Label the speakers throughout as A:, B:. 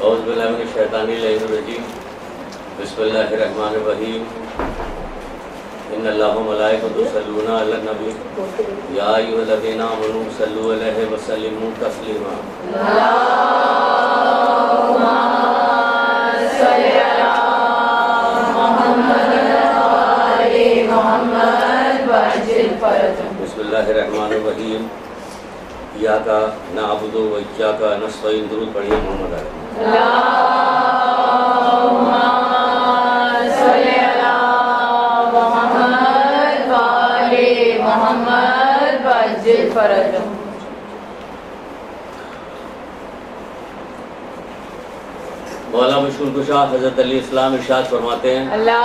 A: اعوذ باللہ من الشیطان الرجیم بسم اللہ الرحمن الرحیم ان اللہ و ملائکۃ یصلون علی النبی یا ایھا الذین آمنوا صلوا علیہ وسلموا تسلیما
B: اللہم صلی علی محمد وآل محمد وعجل فرجهم۔
A: بسم اللہ الرحمن الرحیم ایاک نعبد و ایاک نستعین۔ درود پڑھیے محمد علیہ۔
B: اللہم صلی علی محمد وآل محمد وعجل فرجهم۔
A: مولا مشکل کشا حضرت علی اسلام ارشاد فرماتے ہیں
B: اللہم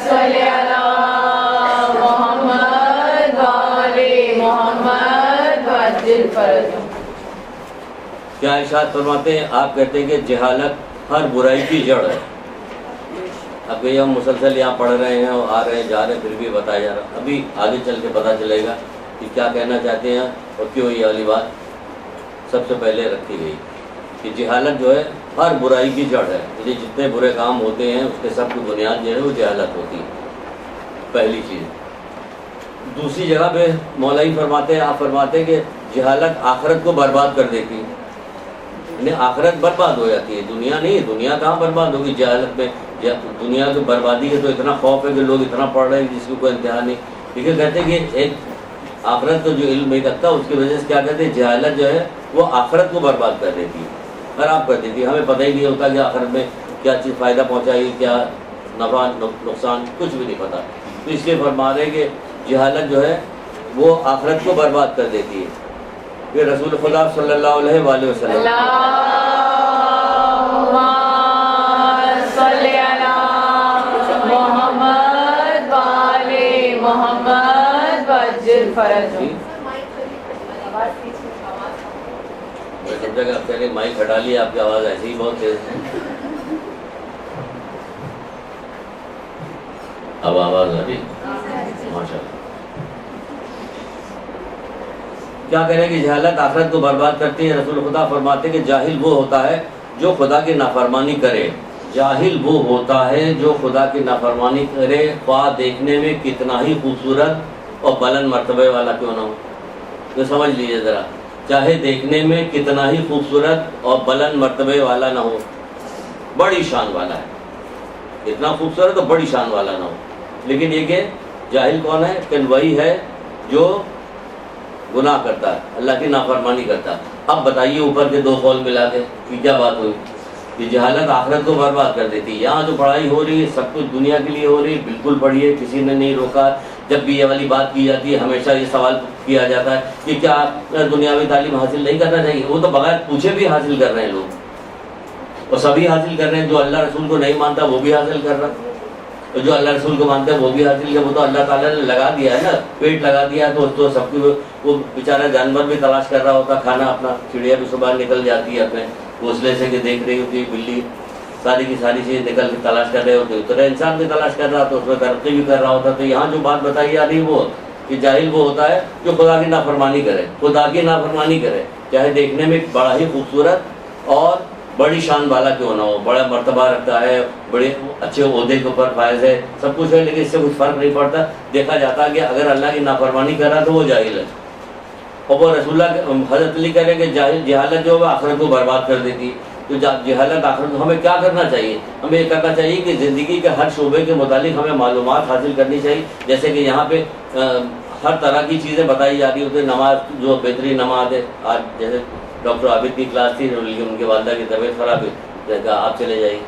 B: صلی علی محمد وآل محمد وعجل فرجهم۔
A: کیا ارشاد فرماتے ہیں؟ آپ کہتے ہیں کہ جہالت ہر برائی کی جڑ ہے۔ اب کہ ہم مسلسل یہاں پڑھ رہے ہیں اور آ رہے ہیں جا رہے ہیں، پھر بھی بتایا جا رہا ہے۔ ابھی آگے چل کے پتہ چلے گا کہ کیا کہنا چاہتے ہیں اور کیوں یہ والی بات سب سے پہلے رکھی گئی کہ جہالت جو ہے ہر برائی کی جڑ ہے۔ یہ جتنے برے کام ہوتے ہیں اس کے سب کی بنیاد جو ہے وہ جہالت ہوتی ہے، پہلی چیز۔ دوسری جگہ پہ مولائی فرماتے ہیں، آپ فرماتے ہیں کہ جہالت آخرت کو برباد کر دیتی ہے، یعنی آخرت برباد ہو جاتی ہے، دنیا نہیں۔ دنیا کہاں برباد ہوگی جہالت میں؟ دنیا کی بربادی ہے تو اتنا خوف ہے کہ لوگ اتنا پڑھ رہے ہیں جس کی کوئی انتہا نہیں۔ لیکن کہتے ہیں کہ ایک آخرت کو جو علم نہیں رکھتا اس کی وجہ سے کیا کہتے ہیں، جہالت جو ہے وہ آخرت کو برباد کر دیتی ہے، خراب کر دیتی ہے۔ ہمیں پتہ ہی نہیں ہوتا کہ آخرت میں کیا چیز فائدہ پہنچائے گی، کیا نفع نقصان، کچھ بھی نہیں پتہ۔ تو اس لیے فرما رہے ہیں کہ جہالت جو ہے وہ آخرت کو برباد کر دیتی ہے۔ پھر رسول خدا صلی اللہ علیہ وآلہ وسلم
B: اللہم صلی علی محمد وآل محمد وعجل فرجهم۔
A: میں سمجھا کہ آپ کہہ رہے مائک ہٹا لی، آپ کی آواز ایسی ہی بہت تیز ہے۔ اب آواز آ رہی؟ ماشاء اللہ۔ کیا کہہ رہے ہیں کہ جہالت آخرت کو برباد کرتی ہے۔ رسول خدا فرماتے ہیں کہ جاہل وہ ہوتا ہے جو خدا کی نافرمانی کرے۔ جاہل وہ ہوتا ہے جو خدا کی نافرمانی کرے، خواہ دیکھنے میں کتنا ہی خوبصورت اور بلند مرتبے والا کیوں نہ ہو۔ تو سمجھ لیجیے ذرا، چاہے دیکھنے میں کتنا ہی خوبصورت اور بلند مرتبے والا نہ ہو، بڑی شان والا ہے، اتنا خوبصورت اور بڑی شان والا نہ ہو، لیکن یہ کہ جاہل کون ہے؟ کہ وہی ہے جو گناہ کرتا ہے، اللہ کی نافرمانی کرتا ہے۔ اب بتائیے اوپر کے دو قول ملا کے کہ کیا بات ہوئی؟ کہ جہالت آخرت کو برباد کر دیتی ہے۔ یہاں جو پڑھائی ہو رہی ہے سب کچھ دنیا کے لیے ہو رہی ہے، بالکل پڑھیے، کسی نے نہیں روکا۔ جب بھی یہ والی بات کی جاتی ہے ہمیشہ یہ سوال کیا جاتا ہے کہ کیا دنیاوی تعلیم حاصل نہیں کرنا چاہیے؟ وہ تو بغیر پوچھے بھی حاصل کر رہے ہیں لوگ، اور سبھی حاصل کر رہے ہیں۔ جو اللہ رسول کو نہیں مانتا وہ بھی حاصل کر رہا ہے، اور جو اللہ رسول کو مانتا ہے وہ بھی حاصل کر۔ وہ تو اللہ تعالیٰ نے لگا دیا ہے نا، پیٹ لگا دیا ہے تو سب کی وہ بیچارہ جانور بھی تلاش کر رہا ہوتا کھانا اپنا، چڑیا بھی صبح نکل جاتی ہے اپنے گھونسلے سے کہ دیکھ رہی ہوتی ہے بلی، ساری کی ساری چیز نکل کے تلاش کر رہے ہوتے، اتنا انسان بھی تلاش کر رہا تو اس میں ترقی بھی کر رہا ہوتا۔ تو یہاں جو بات بتائی جا رہی وہ کہ جاہل وہ ہوتا ہے جو خدا کی نافرمانی کرے، خدا کی نافرمانی کرے، چاہے دیکھنے میں بڑا ہی خوبصورت اور بڑی شان والا کیوں نہ ہو، بڑا مرتبہ رکھتا ہے، بڑے اچھے عہدے کے اوپر فائز ہے، سب کچھ ہے، لیکن اس سے کچھ فرق نہیں پڑتا۔ دیکھا جاتا ہے کہ اگر اللہ کی نافرمانی کر رہا تو وہ جاہل ہے، اور وہ رسول اللہ حضرت علی کہہ رہے کہ جہالت جو ہے آخرت کو برباد کر دیتی۔ تو جہالت آخرت ہمیں کیا کرنا چاہیے؟ ہمیں یہ کرنا چاہیے کہ زندگی کے ہر شعبے کے متعلق ہمیں معلومات حاصل کرنی چاہیے، جیسے کہ یہاں پہ ہر طرح کی چیزیں بتائی جا رہی ہوتی ہیں۔ نماز جو بہترین نماز ہے، آج جیسے ڈاکٹر عابد کی کلاس تھی لیکن ان کے والدہ کی طبیعت خراب ہے، کہا آپ چلے جائیے،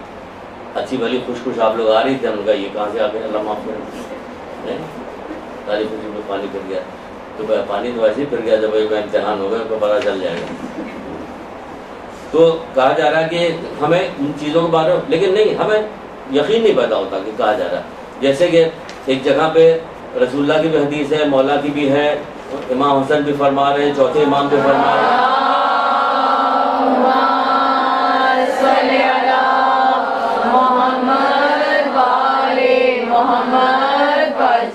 A: اچھی بھلی خوش خوش آپ لوگ آ رہی تھے، ہم نے کہا یہ کہاں سے آ گئے، اللہ معاف کرے، ساری خوشی میں پانی پھر گیا۔ تو پانی تو ویسے ہی پھر گیا، جب ایک امتحان ہو گیا تو پتہ چل جائے گا۔ تو کہا جا رہا ہے کہ ہمیں ان چیزوں کے بارے میں، لیکن نہیں، ہمیں یقین نہیں پیدا ہوتا کہ کہا جا رہا ہے۔ جیسے کہ ایک جگہ پہ رسول اللہ کی بھی حدیث ہے، مولا کی بھی ہے، امام حسن بھی فرما رہے ہیں، چوتھے امام بھی فرما رہے ہیں،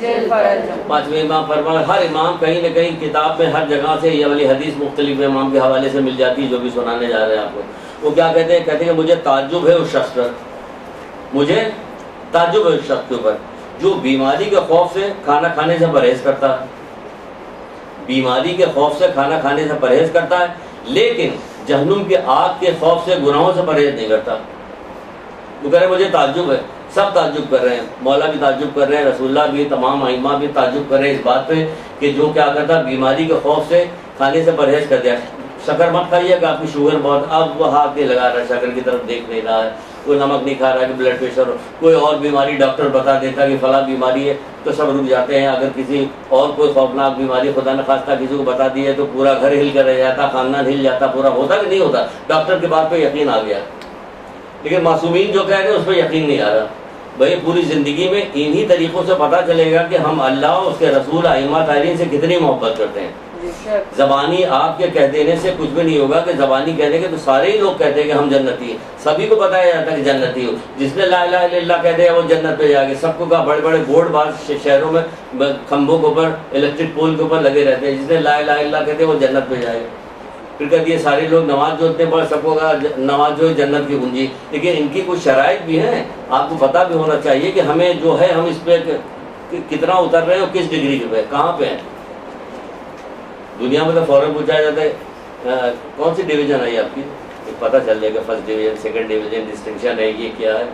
B: وعجل فرجهم.
A: پانچویں امام فرمایا ہر امام کہیں نہ کہیں کتاب میں ہر جگہ سے یہ والی حدیث مختلف امام کے حوالے سے مل جاتی ہے جو بھی سنانے جا رہے ہیں آپ کو. وہ کیا کہتے ہیں؟ کہتے ہیں کہ مجھے تعجب ہے اس شخص پر، مجھے تعجب ہے اس شخص کے اوپر جو بیماری کے خوف سے کھانا کھانے سے پرہیز کرتا ہے، بیماری کے خوف سے کھانا کھانے سے پرہیز کرتا ہے لیکن جہنم کی آگ کے خوف سے گناہوں سے پرہیز نہیں کرتا. وہ کہہ رہے مجھے تعجب ہے. سب تعجب کر رہے ہیں، مولا بھی تعجب کر رہے ہیں، رسول اللہ بھی، تمام ائمہ بھی تعجب کر رہے ہیں اس بات پہ کہ جو کیا کرتا بیماری کے خوف سے کھانے سے پرہیز کر دیا. شکر مت کھائیے کہ آپ کی شوگر بہت، اب وہ ہاتھ نہیں لگا رہا، شکر کی طرف دیکھ نہیں رہا ہے، کوئی نمک نہیں کھا رہا ہے کہ بلڈ پریشر ہو، کوئی اور بیماری ڈاکٹر بتا دیتا کہ فلاں بیماری ہے تو سب رک جاتے ہیں. اگر کسی اور کوئی خوفناک بیماری خدا نخواستہ کسی کو بتا دی ہے تو پورا گھر ہل کر رہ جاتا، خاندان ہل جاتا، پورا ہوتا کہ نہیں ہوتا. ڈاکٹر کی بات پہ یقین آ گیا لیکن معصومین جو کہہ رہے ہیں اس پہ یقین نہیں آ رہا. بھائی پوری زندگی میں انہی طریقوں سے پتہ چلے گا کہ ہم اللہ اس کے رسول ائمہ طاہرین سے کتنی محبت کرتے ہیں. زبانی آپ کے کہہ دینے سے کچھ بھی نہیں ہوگا کہ زبانی کہنے کے تو سارے ہی لوگ کہتے ہیں کہ ہم جنتی ہیں، سبھی کو بتایا جاتا ہے کہ جنتی ہو. جس نے لا الہ الا اللہ کہہ دیا وہ جنت پہ جائے گا. سب کو کہا بڑے بڑے بورڈ بعض شہروں میں کھمبوں کے اوپر الیکٹرک پول کے اوپر لگے رہتے ہیں، جس نے لا الہ الا اللہ کہتے ہیں وہ جنت پہ جائے گا. پھر کہتی ہے سارے لوگ نماز جو اتنے پڑھ سب کو کہا نماز جو ہے جنت کی کنجی. لیکن ان کی کچھ شرائط بھی ہیں، آپ کو پتہ بھی ہونا چاہیے کہ ہمیں جو ہے ہم اس پہ کتنا اتر رہے ہیں اور کس ڈگری پہ کہاں پہ ہیں. دنیا میں تو فوراً پوچھا جاتا ہے کون سی ڈویژن ہے آپ کی، پتہ چل جائے گا first division second division distinction ہے یہ کیا ہے،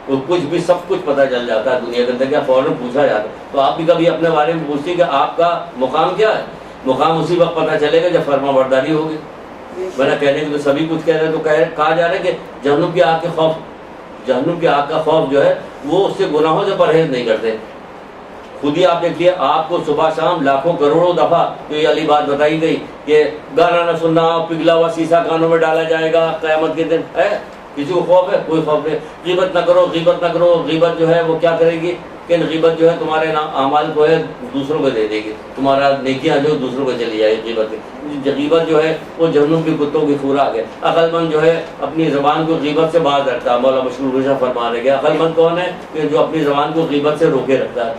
A: وہ کچھ بھی سب کچھ پتہ چل جاتا ہے دنیا کے اندر. کیا فوراً پوچھا جاتا ہے. تو آپ بھی کبھی اپنے بارے میں پوچھتی کہ آپ کا مقام کیا ہے. مقام اسی وقت پتہ چلے گا جب فرما برداری ہوگی. ورنہ کہنے کے تو سبھی کچھ کہہ رہے ہیں تو کہا جا رہا ہے کہ جہنم کی آگ کے خوف، جہنم کی آگ کا خوف جو ہے وہ اس سے گناہوں سے پرہیز نہیں کرتے. خود ہی آپ دیکھیے آپ کو صبح شام لاکھوں کروڑوں دفعہ تو یہ علی بات بتائی گئی کہ گانا نہ سننا، پگھلا ہوا سیسا کانوں میں ڈالا جائے گا قیامت کے دن. ہے کسی کو خوف ہے؟ کوئی خوف نہیں. غیبت نہ کرو، غیبت نہ کرو. غیبت جو ہے وہ کیا کرے گی کہ غیبت جو ہے تمہارے اعمال کو ہے دوسروں کو دے دے گی، تمہارا نیکیاں جو دوسروں کو چلی جائے گی. غیبت جو ہے وہ جہنم کے کتوں کی خوراک ہے. عقل مند جو ہے اپنی زبان کو غیبت سے باز رکھتا ہے. مولا مشہور رشا فرما رہے گا عقل مند کون ہے کہ جو اپنی زبان کو غیبت سے روکے رکھتا ہے.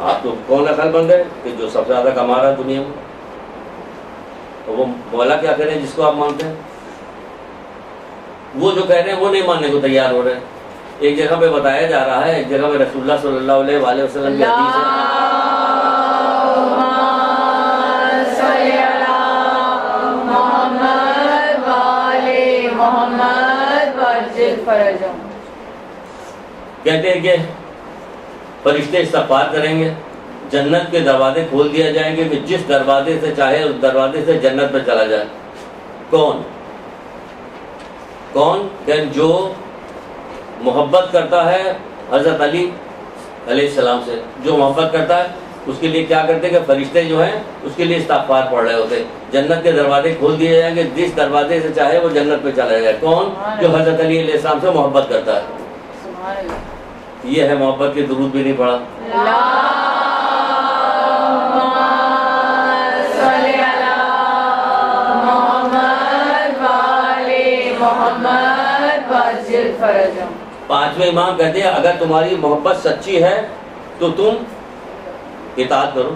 A: آپ تو کون عقل مند ہے کہ جو سب سے زیادہ کما رہا ہے دنیا میں. تو وہ مولا کیا کریں جس کو آپ مانتے ہیں، وہ جو کہہ رہے ہیں وہ نہیں ماننے کو تیار ہو رہے ہیں. ایک جگہ پہ بتایا جا رہا ہے، ایک جگہ پہ رسول اللہ صلی اللہ علیہ وآلہ وسلم کی حدیث ہے کہتے ہیں کہ فرشتے استغفار کریں گے، جنت کے دروازے کھول دیا جائیں گے کہ جس دروازے سے چاہے اس دروازے سے جنت میں چلا جائے. کون کہ جو محبت کرتا ہے حضرت علی علیہ السلام سے، جو محبت کرتا ہے اس کے لیے کیا کرتے ہیں کہ فرشتے جو ہیں اس کے لیے استغفار پڑھ رہے ہوتے ہیں. جنت کے دروازے کھول دیے جائیں گے، جس دروازے سے چاہے وہ جنت میں چلا جائے. کون؟ جو حضرت علی علیہ السلام سے محبت کرتا ہے. یہ ہے محبت کے درود بھی نہیں پڑھا. پانچویں امام کہتے ہیں اگر تمہاری محبت سچی ہے تو تم اطاعت کرو،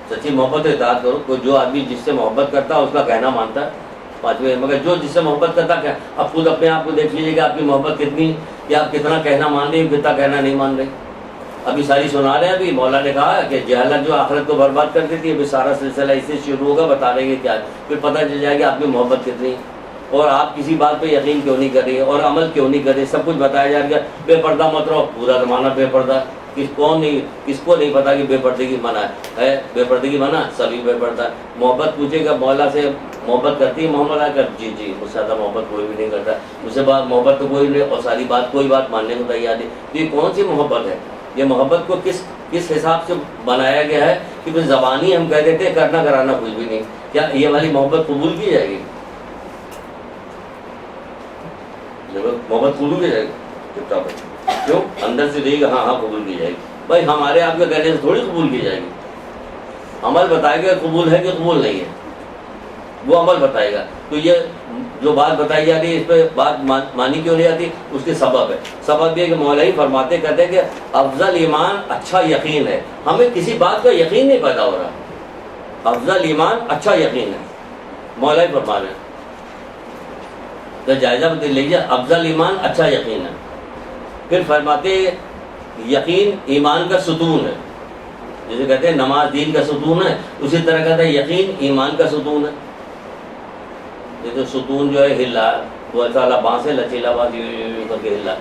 A: سچی محبت اطاعت کرو. تو جو آدمی جس سے محبت کرتا ہے اس کا کہنا مانتا ہے. پانچویں مگر جو جس سے محبت کرتا ہے، اب خود اپنے آپ کو دیکھ لیجیے کہ آپ کی محبت کتنی، یا آپ کتنا کہنا مان رہے ہیں، کتنا کہنا نہیں مان رہے. ابھی ساری سنا رہے ہیں. ابھی مولا نے کہا کہ جہالت جو آخرت کو برباد کر دیتی ہے. ابھی سارا سلسلہ اس سے شروع ہوگا، بتا رہے ہیں کیا، پھر پتہ چل جائے گا آپ کی محبت کتنی اور آپ کسی بات پہ یقین کیوں نہیں کر رہی اور عمل کیوں نہیں کر رہے. سب کچھ بتایا جائے گا. بے پردہ مت رہو، پورا زمانہ بے پردہ. کس کو نہیں پتا کہ بے پردگی منع ہے. بے پردگی منع، سبھی بے پردہ. محبت پوچھے گا مولا سے محبت کرتی ہے محمد آ کر، جی جی مجھ سے زیادہ محبت کوئی بھی نہیں کرتا، مجھ سے بات محبت تو کوئی نہیں، اور ساری بات کوئی بات ماننے کو تیار نہیں. تو یہ کون سی محبت ہے؟ یہ محبت کو کس حساب سے بنایا گیا ہے کہ پھر زبانی ہم کہہ دیتے کرنا کرانا کچھ بھی نہیں. کیا یہ والی محبت قبول کی جائے گی؟ محبت قبول کی جائے گی؟ کیوں؟ اندر سے دیکھے گا ہاں قبول کی جائے گی. بھائی ہمارے آپ کے کہنے سے تھوڑی قبول کی جائے گی. عمل بتائے گا قبول ہے کہ قبول نہیں ہے، وہ عمل بتائے گا. تو یہ جو بات بتائی جا رہی ہے اس پہ بات مانی کیوں نہیں آتی؟ اس کے سبب ہے. سبب یہ کہ مولا ہی فرماتے کہتے ہیں کہ افضل ایمان اچھا یقین ہے. ہمیں کسی بات کا یقین نہیں پیدا ہو رہا. افضل ایمان اچھا یقین ہے، مولا ہی فرما رہے ہیں. تو جائزہ بدل لیجیے، افضل ایمان اچھا یقین ہے. پھر فرماتے یقین ایمان کا ستون ہے. جیسے کہتے ہیں نماز دین کا ستون ہے، اسی طرح کہتے ہیں یقین ایمان کا ستون ہے. یہ تو ستون جو ہے ہلا، وہ ایسا والا بانس ہے لچیلا بانس کر کے ہلا،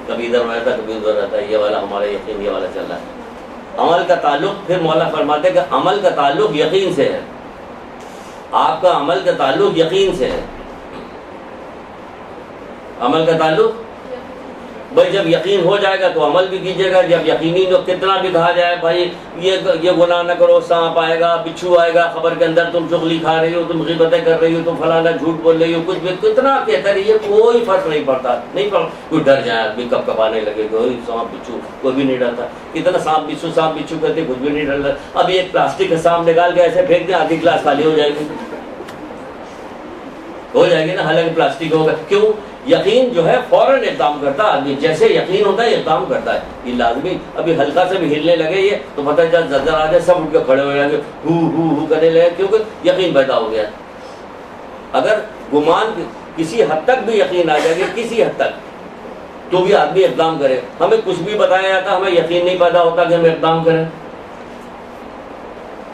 A: کبھی ادھر رہتا ہے کبھی ادھر رہتا ہے. یہ والا ہمارا یقین یہ والا چل رہا ہے. عمل کا تعلق، پھر مولا فرماتے ہیں کہ عمل کا تعلق یقین سے ہے. آپ کا عمل کا تعلق یقین سے ہے. عمل کا تعلق بھائی جب یقین ہو جائے گا تو عمل بھی کیجیے گا. جب یقینی جو کتنا بھی کہا جائے بھائی یہ گناہ نہ کرو، سانپ آئے گا، بچھو آئے گا خبر کے اندر، تم چغلی کھا رہی ہو، تم غیبتیں کر رہی ہو، تم فلانا جھوٹ بول رہی ہو، کچھ بھی کتنا کہتا رہیے، کوئی فرق نہیں پڑتا. نہیں کوئی ڈر جائے آدمی کب کب آنے لگے، کوئی سانپ بچھو کوئی بھی نہیں ڈرتا. کتنا سانپ بچھو کہتے کچھ بھی نہیں ڈرتا. ابھی ایک پلاسٹک کا سانپ نکال کے ایسے پھینک دیں، آدھی کلاس خالی ہو جائے گی، ہو جائے گی نا. حالانکہ پلاسٹک ہوگا. کیوں؟ یقین جو ہے فوراً اقدام کرتا ہے آدمی. جیسے یقین ہوتا ہے اقدام کرتا ہے. یہ لازمی. ابھی ہلکا سے بھی ہلنے لگے یہ تو پتہ چل زلزلہ آ جائے، سب اٹھ کے کھڑے ہو جائیں گے، ہو کرنے لگے، کیونکہ یقین پیدا ہو گیا. اگر گمان کسی حد تک بھی یقین آ جائے گا، کسی حد تک، تو بھی آدمی اقدام کرے. ہمیں کچھ بھی بتایا جاتا، ہمیں یقین نہیں پیدا ہوتا کہ ہم اقدام کریں.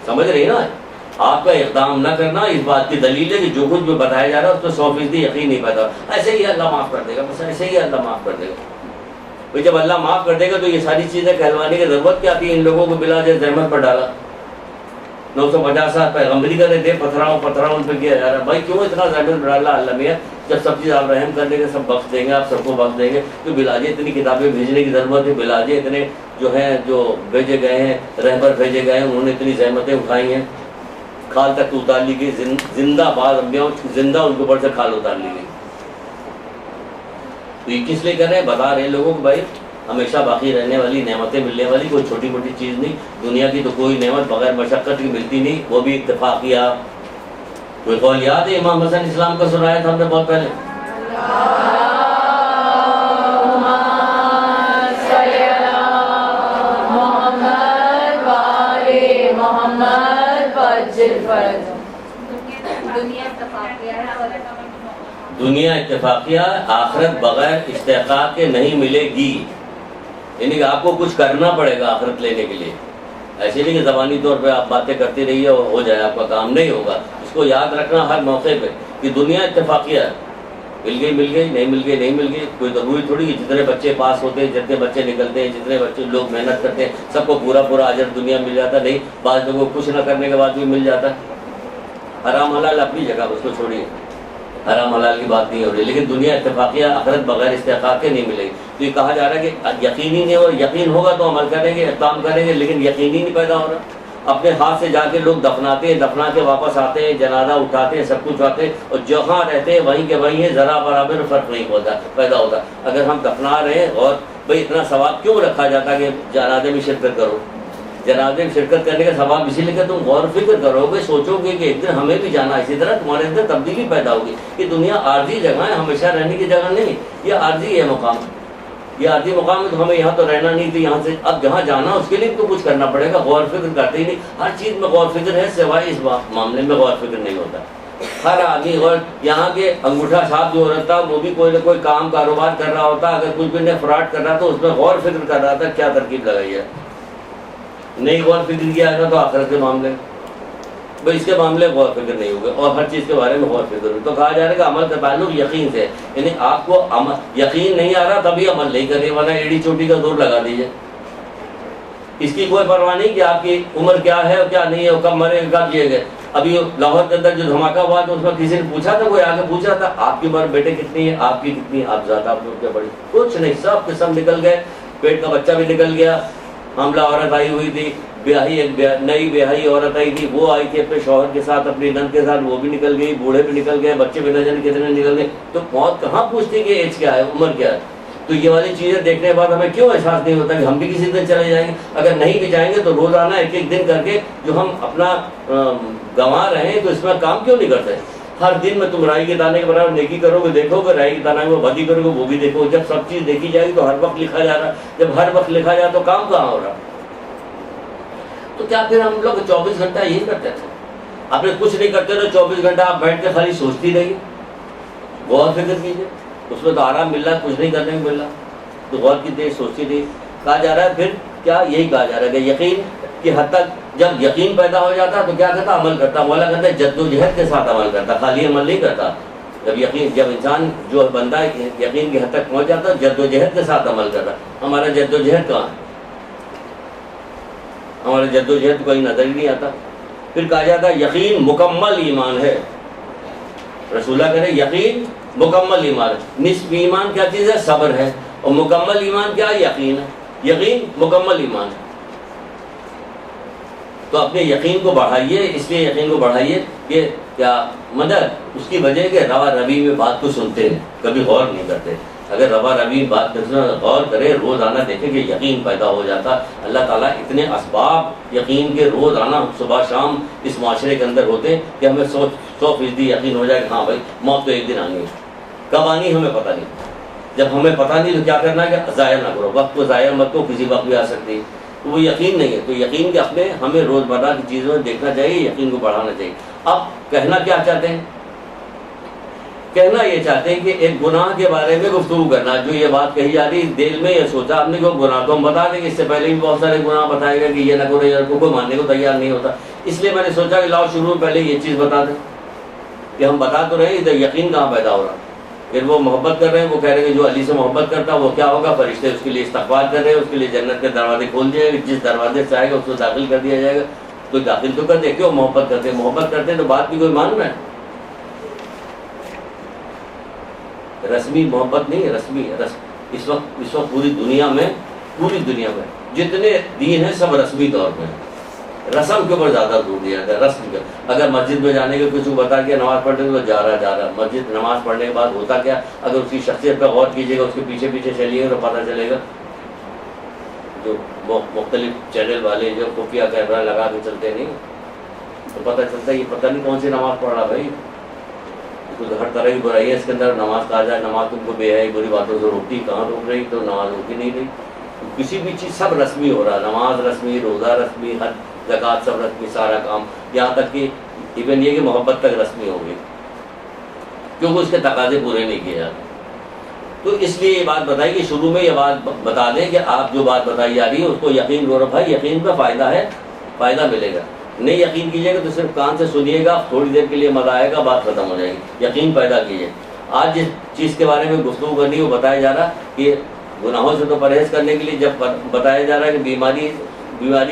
A: سمجھ رہی نا؟ آپ کا اقدام نہ کرنا اس بات کی دلیل ہے کہ جو کچھ بھی بتایا جا رہا ہے اس پہ 100% یقین نہیں پیدا. ایسے ہی اللہ معاف کر دے گا، بس ایسے ہی اللہ معاف کر دے گا. بھائی جب اللہ معاف کر دے گا تو یہ ساری چیزیں کہلوانے کی ضرورت کیا تھی؟ ان لوگوں کو بلا دے زحمت پر ڈالا. 950 سال پیغمبری کا رہتے پتھراؤں ان پہ کیا جا رہا ہے. بھائی کیوں اتنا زحمت ڈالا اللہ میاں؟ جب سب چیز آپ رحم کر دیں گے، سب بخش دیں گے، آپ سب کو بخش دیں گے. تو بلاجے اتنی کتابیں بھیجنے کی ضرورت ہے. بلاجے اتنے جو ہیں جو بھیجے گئے ہیں، رہبر بھیجے گئے ہیں، انہوں نے اتنی زحمتیں اٹھائی ہیں. کھال تک اتار لی گئی، زندہ بعض انبیاء زندہ ان کے اوپر سے کھال اتار لی گئی. تو یہ کس لیے کر رہے ہیں؟ بتا رہے ہیں لوگوں کو بھائی ہمیشہ باقی رہنے والی نعمتیں ملنے والی کوئی چھوٹی موٹی چیز نہیں. دنیا کی تو کوئی نعمت بغیر مشقت کی ملتی نہیں، وہ بھی اتفاقیہ. کوئی قول یاد ہے امام حسن اسلام کا سنایا تھا ہم نے بہت پہلے؟ دنیا اتفاقیہ، آخرت بغیر استحقاق کے نہیں ملے گی. یعنی کہ آپ کو کچھ کرنا پڑے گا آخرت لینے کے لیے. ایسے نہیں کہ زبانی طور پہ آپ باتیں کرتے رہیے اور ہو جائے، آپ کا کام نہیں ہوگا. اس کو یاد رکھنا ہر موقع پہ کہ دنیا اتفاقیہ ہے. مل گئی نہیں مل گئی نہیں مل گئی. کوئی ضروری تھوڑی کہ جتنے بچے پاس ہوتے ہیں، جتنے بچے نکلتے ہیں، جتنے بچے لوگ محنت کرتے ہیں سب کو پورا اجر دنیا مل جاتا. نہیں، بعض لوگوں کو کچھ نہ کرنے کے بعد بھی مل جاتا. حرام حلال اپنی جگہ، اس کو چھوڑیے، حرام حلال کی بات نہیں ہو رہی. لیکن دنیا اتفاقیہ، آخرت بغیر استحقاق کے نہیں ملے گی. تو یہ کہا جا رہا ہے کہ یقینی نہیں، اور یقین ہوگا تو عمل کریں گے، اقدام کریں گے، لیکن یقینی نہیں پیدا ہو رہا. اپنے ہاتھ سے جا کے لوگ دفناتے ہیں، دفنا کے واپس آتے ہیں، جنازہ اٹھاتے ہیں، سب کچھ آتے ہیں، اور جہاں رہتے ہیں وہیں کے وہیں ہیں، ذرا برابر فرق نہیں پیدا ہوتا. اگر ہم دفنا رہے ہیں اور بھائی اتنا ثواب کیوں رکھا جاتا کہ جنازے میں شرکت کرو؟ جنازے میں شرکت کرنے کا ثواب اسی لیے کہ تم غور فکر کرو گے، سوچو گے کہ ایک دن ہمیں بھی جانا. اسی طرح تمہارے اندر تبدیلی پیدا ہوگی. یہ دنیا عارضی جگہ ہے، ہمیشہ رہنے کی جگہ نہیں. یہ عارضی ہے مقام، یہ عارضی مقام ہے. تو ہمیں یہاں تو رہنا نہیں تھی، یہاں سے اب جہاں جانا اس کے لیے تو کچھ کرنا پڑے گا. غور فکر کرتے ہی نہیں. ہر چیز میں غور فکر ہے، سوائے اس معاملے میں غور فکر نہیں ہوتا. ہر آدمی غور، یہاں کے انگوٹھا چھاپ جو ہو رہا تھا وہ بھی کوئی نہ کوئی کام کاروبار کر رہا ہوتا. اگر کچھ بھی نے فراڈ کر رہا تو اس میں غور فکر کر رہا تھا کیا ترکیب لگائی ہے. نہیں غور فکر کیا گا تو آخرت کے معاملے بھائی اس کے معاملے غور فکر نہیں ہوگا، اور ہر چیز کے بارے میں غور فکر. تو کہا جا رہا ہے کہ عمل کا تعلق یقین سے. یعنی آپ کو یقین نہیں آ رہا تبھی عمل نہیں کرے، ورنہ ایڑی چوٹی کا زور لگا دیجیے. اس کی کوئی پرواہ نہیں کہ آپ کی عمر کیا ہے اور کیا نہیں ہے، کب مرے کب جیے گئے. ابھی لاہور کے اندر جو دھماکہ ہوا تو اس میں کسی نے پوچھا تھا، کوئی آگے پوچھا تھا آپ کی عمر بیٹے کتنی ہے، آپ کی کتنی، آپ زیادہ آپ لوگ کیا بڑی؟ کچھ نہیں، سب کے سب نکل گئے. پیٹ کا بچہ بھی نکل گیا. حاملہ عورت آئی ہوئی تھی، بیاہی ایک نئی بیاہی عورت آئی تھی، وہ آئی تھی اپنے شوہر کے ساتھ، اپنی نند کے ساتھ، وہ بھی نکل گئی. بوڑھے بھی نکل گئے، بچے بھی نہ جانے کتنے نکل گئے. تو موت کہاں پوچھتی کہ ایج کیا ہے، عمر کیا ہے. تو یہ والی چیزیں دیکھنے کے بعد ہمیں کیوں احساس نہیں ہوتا کہ ہم بھی کسی دن چلے جائیں گے؟ اگر نہیں بھی جائیں گے تو روزانہ ایک ایک دن کر کے جو ہم اپنا گنوا رہے ہیں تو اس میں کام کیوں نہیں کرتے؟ ہر دن میں تم رائی کے دانے کے برابر نیکی کرو گے دیکھو گے، رائی کے دانے میں بدی کرو گے وہ بھی دیکھو گے۔ جب سب چیز دیکھی جائے گی تو ہر وقت لکھا جا رہا، جب ہر وقت لکھا جائے تو کام کہاں ہو رہا؟ تو کیا پھر ہم لوگ 24 گھنٹہ یہی کرتے تھے؟ آپ نے کچھ نہیں کرتے تو 24 گھنٹہ آپ بیٹھ کے خالی سوچتی رہی، غور فکر کیجیے، اس میں تو آرام مل رہا ہے، کچھ نہیں کرنے کو مل رہا، تو غور کیجیے، سوچتی رہی۔ کہا جا رہا ہے پھر کیا یہی کہا جا رہا ہے کہ یقین کی حد تک جب یقین پیدا ہو جاتا تو کیا کرتا؟ عمل کرتا۔ مولا کہتا ہے جد و جہد کے ساتھ عمل کرتا، خالی عمل نہیں کرتا۔ جب انسان جو بندہ یقین کی حد تک پہنچ جاتا جد و جہد کے ساتھ عمل کرتا۔ ہمارا جد و جہد کہاں ہے؟ ہمارا جد و جہد کوئی نظر ہی نہیں آتا۔ پھر کہا جاتا ہے یقین مکمل ایمان ہے، رسول اللہ کہتے ہیں یقین مکمل ایمان ہے۔ نصف ایمان کیا چیز ہے؟ صبر ہے، اور مکمل ایمان کیا ہے؟ یقین ہے۔ یقین مکمل ایمان ہے۔ تو اپنے یقین کو بڑھائیے، اس لیے یقین کو بڑھائیے کہ کیا مدد اس کی وجہ کہ روا ربی میں بات کو سنتے ہیں، کبھی غور نہیں کرتے۔ اگر روا ربی بات کرتے غور کرے، روزانہ دیکھیں کہ یقین پیدا ہو جاتا۔ اللہ تعالیٰ اتنے اسباب یقین کے روزانہ صبح شام اس معاشرے کے اندر ہوتے ہیں کہ ہمیں 100% یقین ہو جائے کہ ہاں بھائی موت تو ایک دن آنی ہے۔ کب آنی ہمیں پتہ نہیں۔ جب ہمیں پتہ نہیں تو کیا کرنا ہے کہ ضائع نہ کرو، وقت کو ضائع مت کرو، کسی وقت بھی آ سکتی ہے۔ تو وہ یقین نہیں ہے، تو یقین کے اپنے ہمیں روزمرہ کی چیزوں میں دیکھنا چاہیے، یقین کو بڑھانا چاہیے۔ اب کہنا کیا چاہتے ہیں؟ کہنا یہ چاہتے ہیں کہ ایک گناہ کے بارے میں گفتگو کرنا، جو یہ بات کہی جا رہی دل میں یہ سوچا آپ نے کہ گناہ تو ہم بتا دیں گے، اس سے پہلے بھی بہت سارے گناہ بتائے گئے کہ یہ نہ کرو، یہ کوئی ماننے کو تیار نہیں ہوتا۔ اس لیے میں نے سوچا کہ لاؤ شروع میں پہلے یہ چیز بتا دیں کہ ہم بتا تو رہے ادھر یقین کہاں پیدا ہو رہا۔ پھر وہ محبت کر رہے ہیں، وہ کہہ رہے ہیں کہ جو علی سے محبت کرتا وہ کیا ہوگا؟ فرشتے اس کے لیے استقبال کر رہے ہیں، اس کے لیے جنت کے دروازے کھول دیے گا، جس دروازے سے آئے گا اس کو داخل کر دیا جائے گا۔ تو داخل تو کر دے، کیوں محبت کرتے ہیں؟ محبت کرتے ہیں تو بات بھی کوئی مان رہا ہے، رسمی محبت نہیں ہے، رسمی ہے۔ اس وقت پوری دنیا میں جتنے دین ہیں سب رسمی طور پہ ہیں، رسم کے اوپر زیادہ زور دیا جاتا ہے، رسم کے۔ اگر مسجد میں جانے کے کچھ بتا کے نماز پڑھنے تو جا رہا مسجد نماز پڑھنے کے بعد ہوتا کیا؟ اگر اس کی شخصیت پہ غور کیجیے گا، اس کے پیچھے چلیے گا تو پتہ چلے گا۔ جو مختلف چینل والے جو خفیہ کیمرہ لگا کے چلتے نہیں تو پتہ چلتا ہے یہ پتہ نہیں کون سی نماز پڑھ رہا بھائی، ہر طرح کی برائی ہے اس کے اندر۔ نماز کہا جائے نماز تم کو بے حیائی بری باتوں سے روکتی، کہاں روک رہی؟ تو نماز روکی نہیں رہی۔ کسی بھی چیز سب رسمی ہو رہا، نماز رسمی، روزہ رسمی، حج زکوٰۃ سب رسمی، سارا کام، یہاں تک کہ ایون یہ کہ محبت تک رسمی ہو گئی کیونکہ اس کے تقاضے پورے نہیں کیے جاتے۔ تو اس لیے یہ بات بتائی کہ شروع میں یہ بات بتا دیں کہ آپ جو بات بتائی جا رہی ہے اس کو یقین کرو بھائی، یقین پہ فائدہ ہے، فائدہ ملے گا۔ نہیں یقین کیجیے گا تو صرف کان سے سنیے گا، تھوڑی دیر کے لیے مزہ آئے گا، بات ختم ہو جائے گی۔ یقین پیدا کیجیے۔ آج جس چیز کے بارے میں گفتگو کرنی ہے وہ بتایا جا رہا کہ گناہوں سے تو پرہیز کرنے کے لیے جب بتایا جا رہا ہے کہ بیماری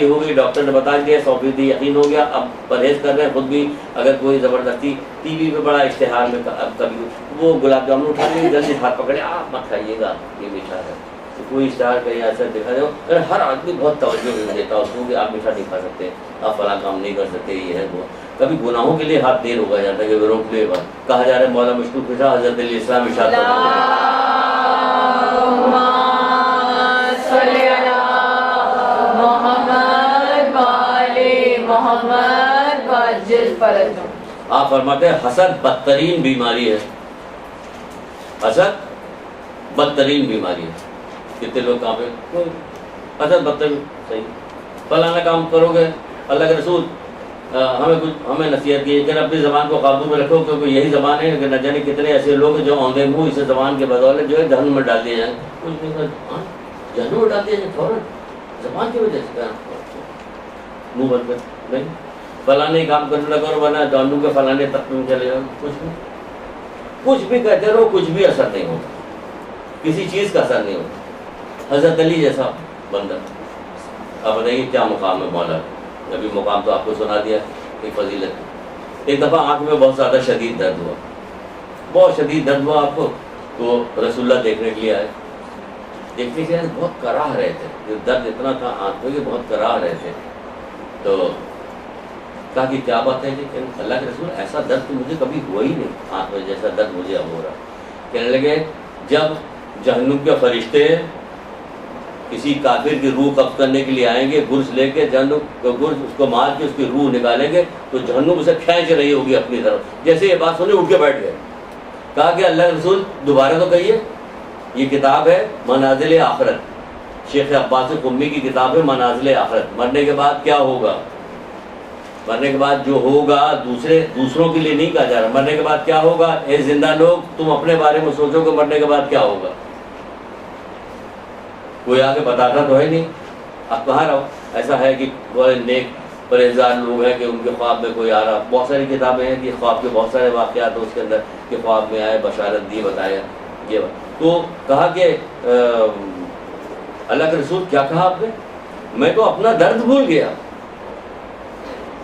A: ہو گئی، ڈاکٹر نے بتا دیا، 100% یقین ہو گیا، اب پرہیز کر رہے ہیں خود بھی۔ اگر کوئی زبردستی ٹی وی پہ بڑا اشتہار میں اب کبھی وہ گلاب جامن اٹھا لیں، جلدی ہاتھ پکڑے، آپ مت کھائیے گا یہ میٹھا ہے، تو کوئی اشتہار کہیں ایسا دکھا جاؤ، اگر ہر آدمی بہت توجہ دیتا ہے اس کو کہ آپ میٹھا نہیں کھا سکتے، آپ فلاں کام نہیں کر سکتے، یہ ہے وہ۔ کبھی گناہوں کے لیے ہاتھ دیر ہو گیا جاتا ہے کہ روک لے بات۔ کہا جا رہا ہے مولا مشکل کشا حضرت علی اسلام ارشاد آپ فرماتے ہیں حسد بدترین بیماری ہے، حسد بدترین بیماری ہے۔ کتنے لوگ کہاں پہ حسد بدترین، صحیح فلانا کام کرو گے، اللہ کے رسول ہمیں نصیحت کی کہ اپنی زبان کو قابو میں رکھو، کیونکہ یہی زبان ہے کہ نہ جانے کتنے ایسے لوگ جو اوندے منہ اس زبان کے بدولت جو ہے جہنم میں ڈال دیے جائیں۔ کچھ نہیں کہا جہنم میں ڈال دیا جائے فوراً زبان کی وجہ سے، منہ بند کر نہیں فلانے کام کرنے لگا ورنہ جہنم کے فلانے تک میں چلے جاؤ۔ کچھ بھی کہتے رہو، کچھ بھی اثر نہیں ہوتا، کسی چیز کا اثر نہیں ہوتا۔ حضرت علی جیسا بندہ، آپ بتائیے کیا مقام ہے مولا، ابھی مقام تو آپ کو سنا دیا، ایک فضیلت۔ ایک دفعہ آنکھ میں بہت زیادہ شدید درد ہوا، بہت شدید درد ہوا آپ کو، تو رسول اللہ دیکھنے کے لیے آئے، دیکھنے کے لیے بہت کراہ رہے تھے، درد اتنا تھا آنکھ میں کہ بہت کراہ رہے تھے۔ تو کہا کہ کیا بات ہے کہ اللہ کے رسول ایسا درد تو مجھے کبھی ہوا ہی نہیں آنکھ میں جیسا درد مجھے اب ہو رہا۔ کہنے لگے جب جہنم کے فرشتے کسی کافر کی روح قبض کرنے کے لیے آئیں گے، گرز لے کے جہنم، گرز اس کو مار کے اس کی روح نکالیں گے تو جہنم اسے کھینچ رہی ہوگی اپنی طرف۔ جیسے یہ بات سنی اٹھ کے بیٹھ گئے، کہا کہ اللہ کے رسول دوبارہ تو کہیے۔ یہ کتاب ہے منازل آخرت، شیخ عباس قمی کی کتاب ہے منازل آخرت، مرنے کے بعد کیا ہوگا، مرنے کے بعد جو ہوگا دوسروں کے لیے نہیں کہا جا رہا، مرنے کے بعد کیا ہوگا۔ اے زندہ لوگ تم اپنے بارے میں سوچو کہ مرنے کے بعد کیا ہوگا، کوئی آ کے بتاتا تو ہے نہیں، آپ کہاں رہو۔ ایسا ہے کہ بڑے نیک پرہیزگار لوگ ہیں کہ ان کے خواب میں کوئی آ رہا، بہت ساری کتابیں ہیں کہ خواب کے بہت سارے واقعات اس کے اندر کہ خواب میں آئے، بشارت دی، بتایا یہ تو کہا کہ اللہ کے رسول کیا کہا آپ نے، میں تو اپنا درد بھول گیا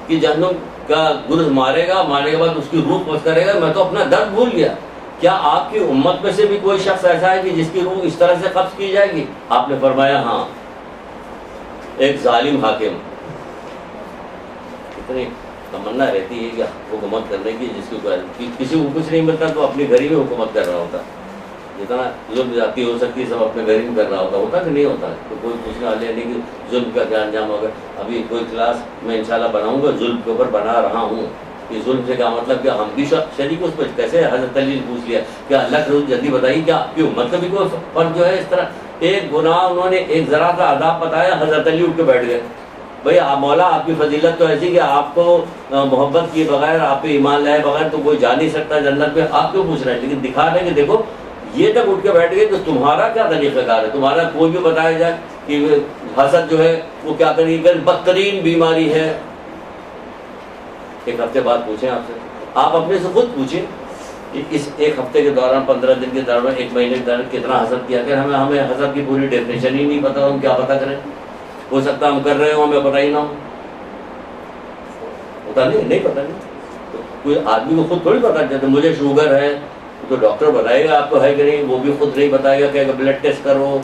A: کہ جہنم کا گرز مارے گا، مارنے کے بعد اس کی روح قبض کرے گا، میں تو اپنا درد بھول گیا۔ کیا آپ کی امت میں سے بھی کوئی شخص ایسا ہے کہ جس کی روح اس طرح سے قبض کی جائے گی؟ آپ نے فرمایا ہاں، ایک ظالم حاکم۔ اتنی تمنا رہتی ہے کہ حکومت کرنے کی جس کی کسی کو کچھ نہیں ملتا تو اپنے گھر ہی میں حکومت کر رہا ہوتا، جتنا ظلم زیادتی ہو سکتی ہے سب اپنے گھر میں کر رہا ہوتا کہ نہیں ہوتا، تو کوئی پوچھنے والے نہیں کہ ظلم کا کیا انجام ہوگا۔ ابھی کوئی کلاس میں انشاءاللہ بناؤں گا، ظلم کے اوپر بنا رہا ہوں کہ ظلم سے کیا مطلب، کہ ہم بھی شریک اس پہ کیسے۔ حضرت علی نے پوچھ لیا کہ اللہ کے رسول جلدی بتائیے کیا آپ کی امت کا بھی کوئی فرق جو ہے اس طرح، ایک گناہ انہوں نے ایک ذرا سا عذاب بتایا، حضرت علی اٹھ کے بیٹھ گئے، بھائی مولا آپ کی فضیلت تو ایسی کہ آپ کو محبت کیے بغیر، آپ پہ ایمان لائے بغیر تو کوئی جا نہیں سکتا جنت میں، آپ کیوں پوچھ رہے ہیں؟ لیکن دکھا رہے ہیں کہ دیکھو یہ تک اٹھ کے بیٹھ گئے، تو تمہارا کیا طریقہ کار ہے؟ تمہارا کوئی بھی بتایا جائے کہ حسد جو ہے وہ کیا کرے گی، بدترین بیماری ہے۔ ایک ہفتے بعد پوچھیں آپ سے، آپ اپنے سے خود پوچھیں کہ اس ایک ہفتے کے دوران، 15 دن کے دوران، ایک مہینے کے دوران کتنا حسد کیا۔ کہ ہمیں حسد کی پوری ڈیفینیشن ہی نہیں پتا، ہم کیا پتا کریں؟ ہو سکتا ہم کر رہے ہوں، ہمیں پتہ ہی نہ ہو، ہوتا نہیں پتہ نہیں۔ تو کوئی آدمی کو خود تھوڑی پتا چلتا، مجھے شوگر ہے تو ڈاکٹر بتائے گا آپ کو ہے کہ نہیں، وہ بھی خود نہیں بتائے گا، کہے گا بلڈ ٹیسٹ کرو،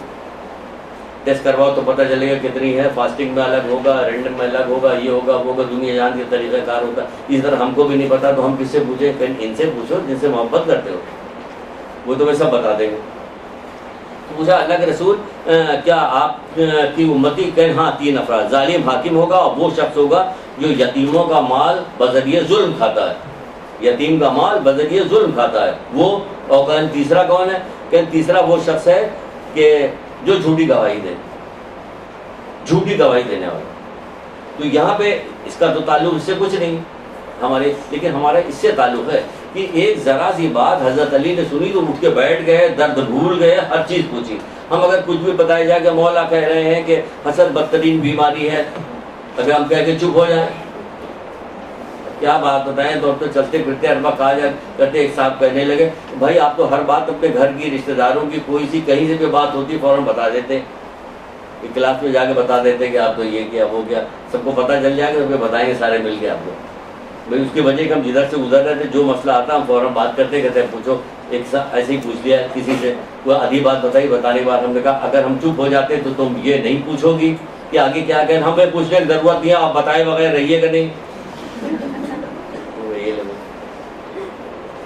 A: ٹیسٹ کرواؤ تو پتہ چلے گا کتنی ہے، فاسٹنگ میں الگ ہوگا، رینڈم میں الگ ہوگا، یہ ہوگا وہ ہوگا، دنیا جان کے طریقہ کار ہوتا ہے۔ اس طرح ہم کو بھی نہیں پتا تو ہم کس سے پوچھیں؟ کہیں ان سے پوچھو جن سے محبت کرتے ہو، وہ تمہیں سب بتا دیں گے۔ پوچھا اللہ کے رسول کیا آپ کی امتی؟ کہیں ہاں 3 افراد، ظالم حاکم ہوگا اور وہ شخص ہوگا جو یتیموں کا مال بذریعہ ظلم کھاتا ہے، یتیم کا مال بذریعہ ظلم کھاتا ہے وہ۔ اور کہیں تیسرا کون ہے؟ کہ تیسرا وہ شخص ہے کہ جو جھوٹی گواہی دے، جھوٹی گواہی دینے والا۔ تو یہاں پہ اس کا تو تعلق اس سے کچھ نہیں ہمارے، لیکن ہمارا اس سے تعلق ہے کہ ایک ذرا سی بات حضرت علی نے سنی تو اٹھ کے بیٹھ گئے، درد بھول گئے، ہر چیز پوچھی۔ ہم اگر کچھ بھی بتایا جائے کہ مولا کہہ رہے ہیں کہ حسد بدترین بیماری ہے، اگر ہم کہہ کے چپ ہو جائیں، کیا بات بتائیں؟ تو اب تو چلتے پھرتے ہر وقت کہا جائے کرتے، ایک صاحب کہنے لگے بھائی آپ تو ہر بات اپنے گھر کی، رشتہ داروں کی، کوئی سی کہیں سے بھی بات ہوتی فوراً بتا دیتے، کلاس میں جا کے بتا دیتے کہ آپ تو یہ کیا وہ کیا، سب کو پتہ چل جائے گا، تو بتائیں گے سارے مل کے آپ کو۔ بھائی اس کی وجہ کہ ہم جدھر سے گزر رہے تھے، جو مسئلہ آتا ہم فوراً بات کرتے کہتے ہیں پوچھو، ایک ایسے ہی پوچھ لیا کسی سے، وہ آدھی بات بتائی، بتانے کے بعد ہم نے کہا اگر ہم چپ ہو جاتے تو تم یہ نہیں پوچھو گی کہ آگے کیا کہیں، ہمیں پوچھنے کی ضرورت نہیں ہے، آپ بتائے بغیر رہیے گا نہیں۔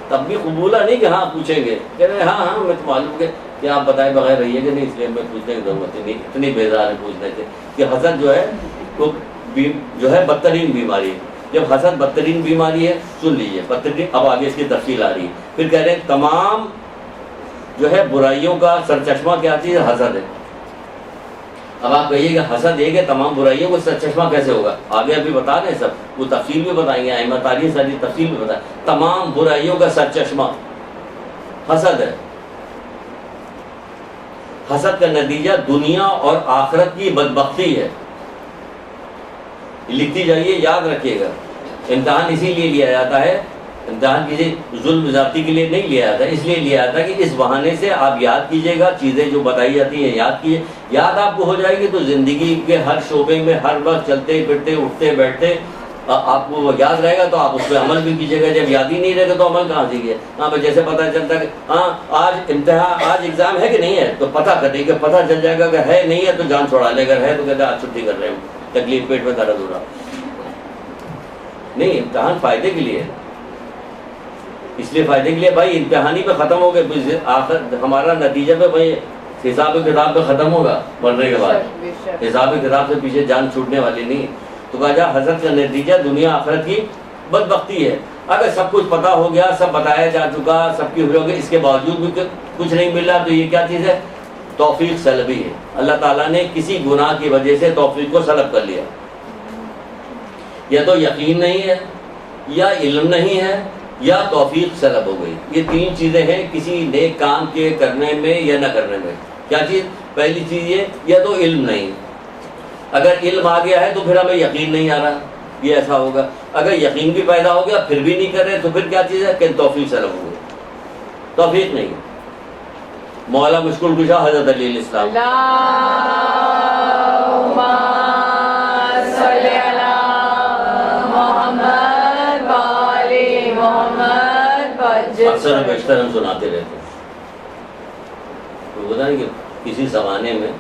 A: تب بھی قبولہ نہیں کہ ہاں پوچھیں گے، کہہ رہے ہاں ہاں میں تو معلوم کہ آپ بتائے بغیر رہیے گا نہیں، اس لیے ہمیں پوچھنے کی ضرورت نہیں، اتنی بیزار ہے پوچھنے سے کہ حسد جو ہے تو جو ہے بدترین بیماری ہے۔ جب حسد بدترین بیماری ہے، سن لیجیے بدترین، اب آگے اس کی تفصیل آ رہی ہے۔ پھر کہہ رہے ہیں تمام جو ہے برائیوں کا سرچشمہ کیا چیز ہے؟ حسد ہے۔ اب آپ کہیے کہ حسد ہے کہ تمام برائیوں کو سرچشمہ کیسے ہوگا؟ آگے ابھی بتا دیں سب، وہ تفصیل بھی بتائیں گے، ائمہ تاریخ ساری تفصیل بھی بتائیں۔ تمام برائیوں کا سرچشمہ حسد ہے۔ حسد کا نتیجہ دنیا اور آخرت کی بدبختی ہے۔ لکھتی جائیے، یاد رکھیے گا۔ امتحان اسی لیے لیا جاتا ہے، امتحان کسی ظلم ذاتی کے لیے نہیں لیا جاتا، اس لیے لیا جاتا ہے کہ اس بہانے سے آپ یاد کیجیے گا، چیزیں جو بتائی جاتی ہیں یاد کیجیے، یاد آپ کو ہو جائے گی تو زندگی کے ہر شعبے میں ہر وقت چلتے پھرتے اٹھتے بیٹھتے آپ کو یاد رہے گا، تو آپ اس پہ عمل بھی کیجیے گا۔ جب یاد ہی نہیں رہے گا تو عمل کہاں سیکھیے؟ ہاں جیسے پتہ چلتا ہے کہ ہاں آج امتحان، آج ایگزام ہے کہ نہیں ہے، تو پتہ کرنے کہ پتہ چل جائے گا، اگر ہے نہیں ہے تو جان چھوڑا لے، اگر ہے تو کہتے ہیں آج چھٹی کر رہے ہیں، تکلیف پیٹ میں درد ہو رہا۔ نہیں، امتحان فائدے کے لیے ہے، اس لیے فائدے کے لیے بھائی امتحانی پہ ختم ہو گئے، آخر ہمارا نتیجہ پہ بھائی حساب کتاب تو ختم ہوگا مرنے کے بعد،
B: بے شک
A: حساب کتاب سے پیچھے جان چھوٹنے والی نہیں. تو کہا جا حسد کا نتیجہ دنیا آخرت کی بدبختی ہے. اگر سب کچھ پتا ہو گیا، سب بتایا جا چکا، سب کی ہو گئی، اس کے باوجود بھی کچھ نہیں مل رہا، تو یہ کیا چیز ہے؟ توفیق سلبی ہے. اللہ تعالیٰ نے کسی گناہ کی وجہ سے توفیق کو سلب کر لیا. یا تو یقین نہیں ہے، یا علم نہیں ہے، یا توفیق سلب ہو گئی. یہ تین چیزیں ہیں کسی نیک کام کے کرنے میں یا نہ کرنے میں. کیا چیز؟ پہلی چیز یہ، یا تو علم نہیں. اگر علم آ گیا ہے تو پھر ہمیں یقین نہیں آ رہا، یہ ایسا ہوگا. اگر یقین بھی پیدا ہو گیا پھر بھی نہیں کر رہے، تو پھر کیا چیز ہے کہ توفیق سلب ہو گئی. توفیق نہیں. مولا مشکل کشا حضرت علی علیہ السلام.
B: اللہم صلی علی محمد و آل محمد وعجل
A: اکثر بیشتر ہم سناتے رہتے ہیں. تو پتا نہیں کہ کسی زمانے میں،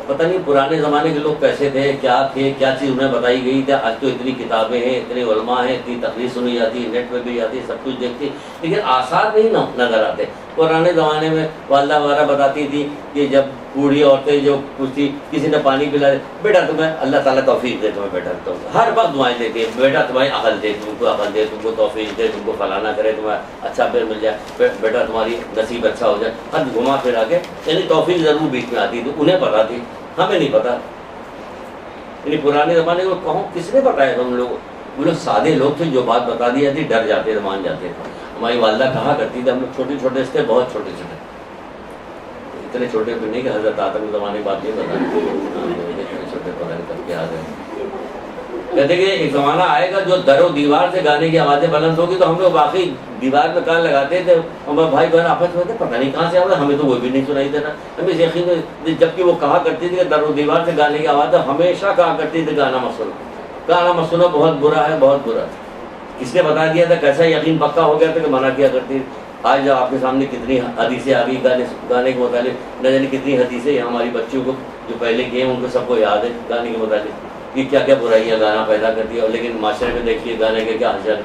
A: پتہ نہیں پرانے زمانے کے لوگ کیسے تھے، کیا تھے، کیا چیز انہیں بتائی گئی تھی. آج تو اتنی کتابیں ہیں، اتنے علماء ہیں، اتنی تقریر سنی جاتی، نیٹ پہ بھی جاتی، سب کچھ دیکھتی، لیکن آثار نہیں نظر آتے. پرانے زمانے میں والدہ وغیرہ بتاتی تھی کہ جب بوڑھی عورتیں جو پوچھتی، کسی نے پانی پلا دے، بیٹا تمہیں اللہ تعالیٰ توفیق دے، تمہیں بیٹا تو ہر وقت دعائیں دیتی ہے، بیٹا تمہیں عقل دے، تم کو عقل دے، تم کو توفیق دے، تم کو فلانا کرے، تمہیں اچھا پھر مل جائے، بیٹا تمہاری نصیب اچھا ہو جائے. ہر گھما پھرا کے یعنی توفیق ضرور بیچ میں آتی تھی. انہیں پتا تھی، ہمیں نہیں پتا. یعنی پرانے زمانے کو کہوں کس نے بتایا تھا؟ ہم لوگ، وہ لوگ سادے لوگ تھے، جو بات بتا دی جاتی ڈر جاتے تھے، مان جاتے تھے. ہماری والدہ کہا کرتی تھی، ہم لوگ چھوٹے چھوٹے تھے، بہت چھوٹے چھوٹے، اتنے چھوٹے بھی نہیں کہ حضرت آدم کے زمانے کی بات نہیں بتا، اتنے چھوٹے پڑھائی کر کے آ گئے. کہتے کہ ایک زمانہ آئے گا جو در و دیوار سے گانے کی آوازیں بلند ہوگی. تو ہم لوگ واقعی دیوار پہ کان لگاتے تھے، ہمارے بھائی بہن آپس میں پتہ نہیں کہاں سے آ رہا، ہمیں تو وہ بھی نہیں سنائی دیتا. ہمیں یقین، جبکہ وہ کہا کرتی تھی کہ در و دیوار سے گانے کی آواز، ہمیشہ کہا کرتی تھی گانا مت سنو، گانا مت سنو، بہت برا ہے، بہت برا. کس نے بتا دیا تھا؟ کیسا یقین پکا ہو گیا تھا کہ منع کیا کرتی تھی. آج جب آپ کے سامنے کتنی حدیثیں آ گئی گانے کے متعلق، نہ جانے کتنی حدیثیں ہماری بچیوں کو جو پہلے کیے ہیں ان کو سب کو یاد ہے گانے کے متعلق کہ کیا کیا برائیاں گانا پیدا کرتی ہے. اور لیکن معاشرے میں دیکھیے گانے کے کیا حشر ہے.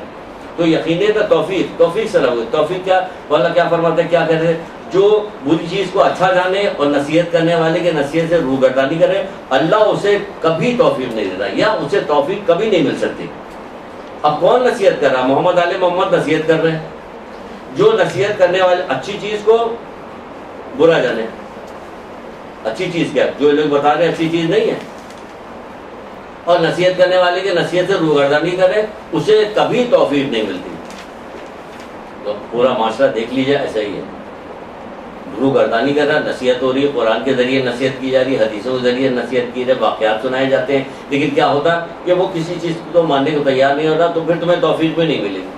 A: تو یقینی تھا توفیق سے لگو. توفیق کیا؟ اللہ کیا فرماتے ہیں، کیا کہتے ہیں؟ جو بری چیز کو اچھا جانے اور نصیحت کرنے والے کے نصیحت سے روگردانی کرے، اللہ اسے کبھی توفیق نہیں دیتا، یا اسے توفیق کبھی نہیں مل سکتی. اب کون نصیحت کر رہا؟ محمد علیہ محمد نصیحت کر رہے ہیں. جو نصیحت کرنے والے اچھی چیز کو برا جانے. اچھی چیز کیا؟ جو لوگ بتا رہے ہیں اچھی چیز نہیں ہے، اور نصیحت کرنے والے کے نصیحت سے روگردانی کرے، اسے کبھی توفیق نہیں ملتی. تو پورا معاشرہ دیکھ لیجیے ایسا ہی ہے. روگردانی کر رہا، نصیحت ہو رہی ہے، قرآن کے ذریعے نصیحت کی جا رہی ہے، حدیثوں کے ذریعے نصیحت کی جائے، واقعات سنائے جاتے ہیں، لیکن کیا ہوتا کہ وہ کسی چیز کو ماننے کو تیار نہیں ہوتا، تو پھر تمہیں توفیق بھی نہیں ملے گی.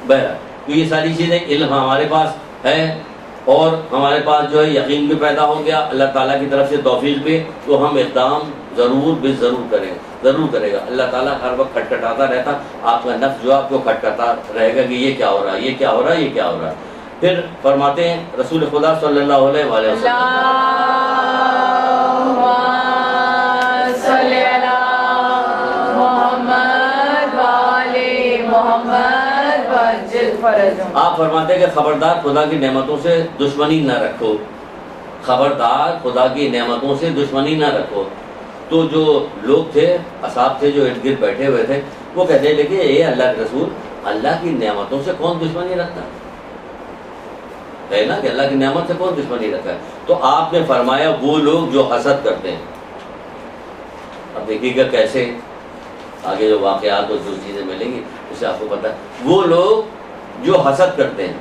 A: بہرحال تو یہ ساری چیزیں علم ہمارے پاس ہے، اور ہمارے پاس جو ہے یقین بھی پیدا ہو گیا اللہ تعالیٰ کی طرف سے توفیق بھی. تو ہم اقدام ضرور بھی ضرور کرے گا. اللہ تعالیٰ ہر وقت کھٹکھٹاتا رہتا، آپ کا نفس جو آپ کو کھٹکھٹاتا رہے گا کہ یہ کیا ہو رہا ہے، یہ کیا ہو رہا ہے، یہ کیا ہو رہا ہے. پھر فرماتے ہیں رسول خدا صلی اللہ علیہ وسلم، آپ فرماتے ہیں کہ خبردار خدا کی نعمتوں سے دشمنی نہ رکھو. خبردار خدا کی نعمتوں سے دشمنی نہ رکھو. تو جو لوگ تھے، اصحاب تھے جو ارد گرد بیٹھے ہوئے تھے، وہ کہتے ہیں دیکھیے اے اللہ کے رسول، اللہ کی نعمتوں سے کون دشمنی رکھتا ہے نا، کہ اللہ کی نعمت سے کون دشمنی رکھتا ہے. تو آپ نے فرمایا وہ لوگ جو حسد کرتے ہیں. اب دیکھیے گا کیسے آگے جو واقعات اور جو چیزیں ملیں گی اس سے آپ کو پتہ ہے. وہ لوگ جو حسد کرتے ہیں،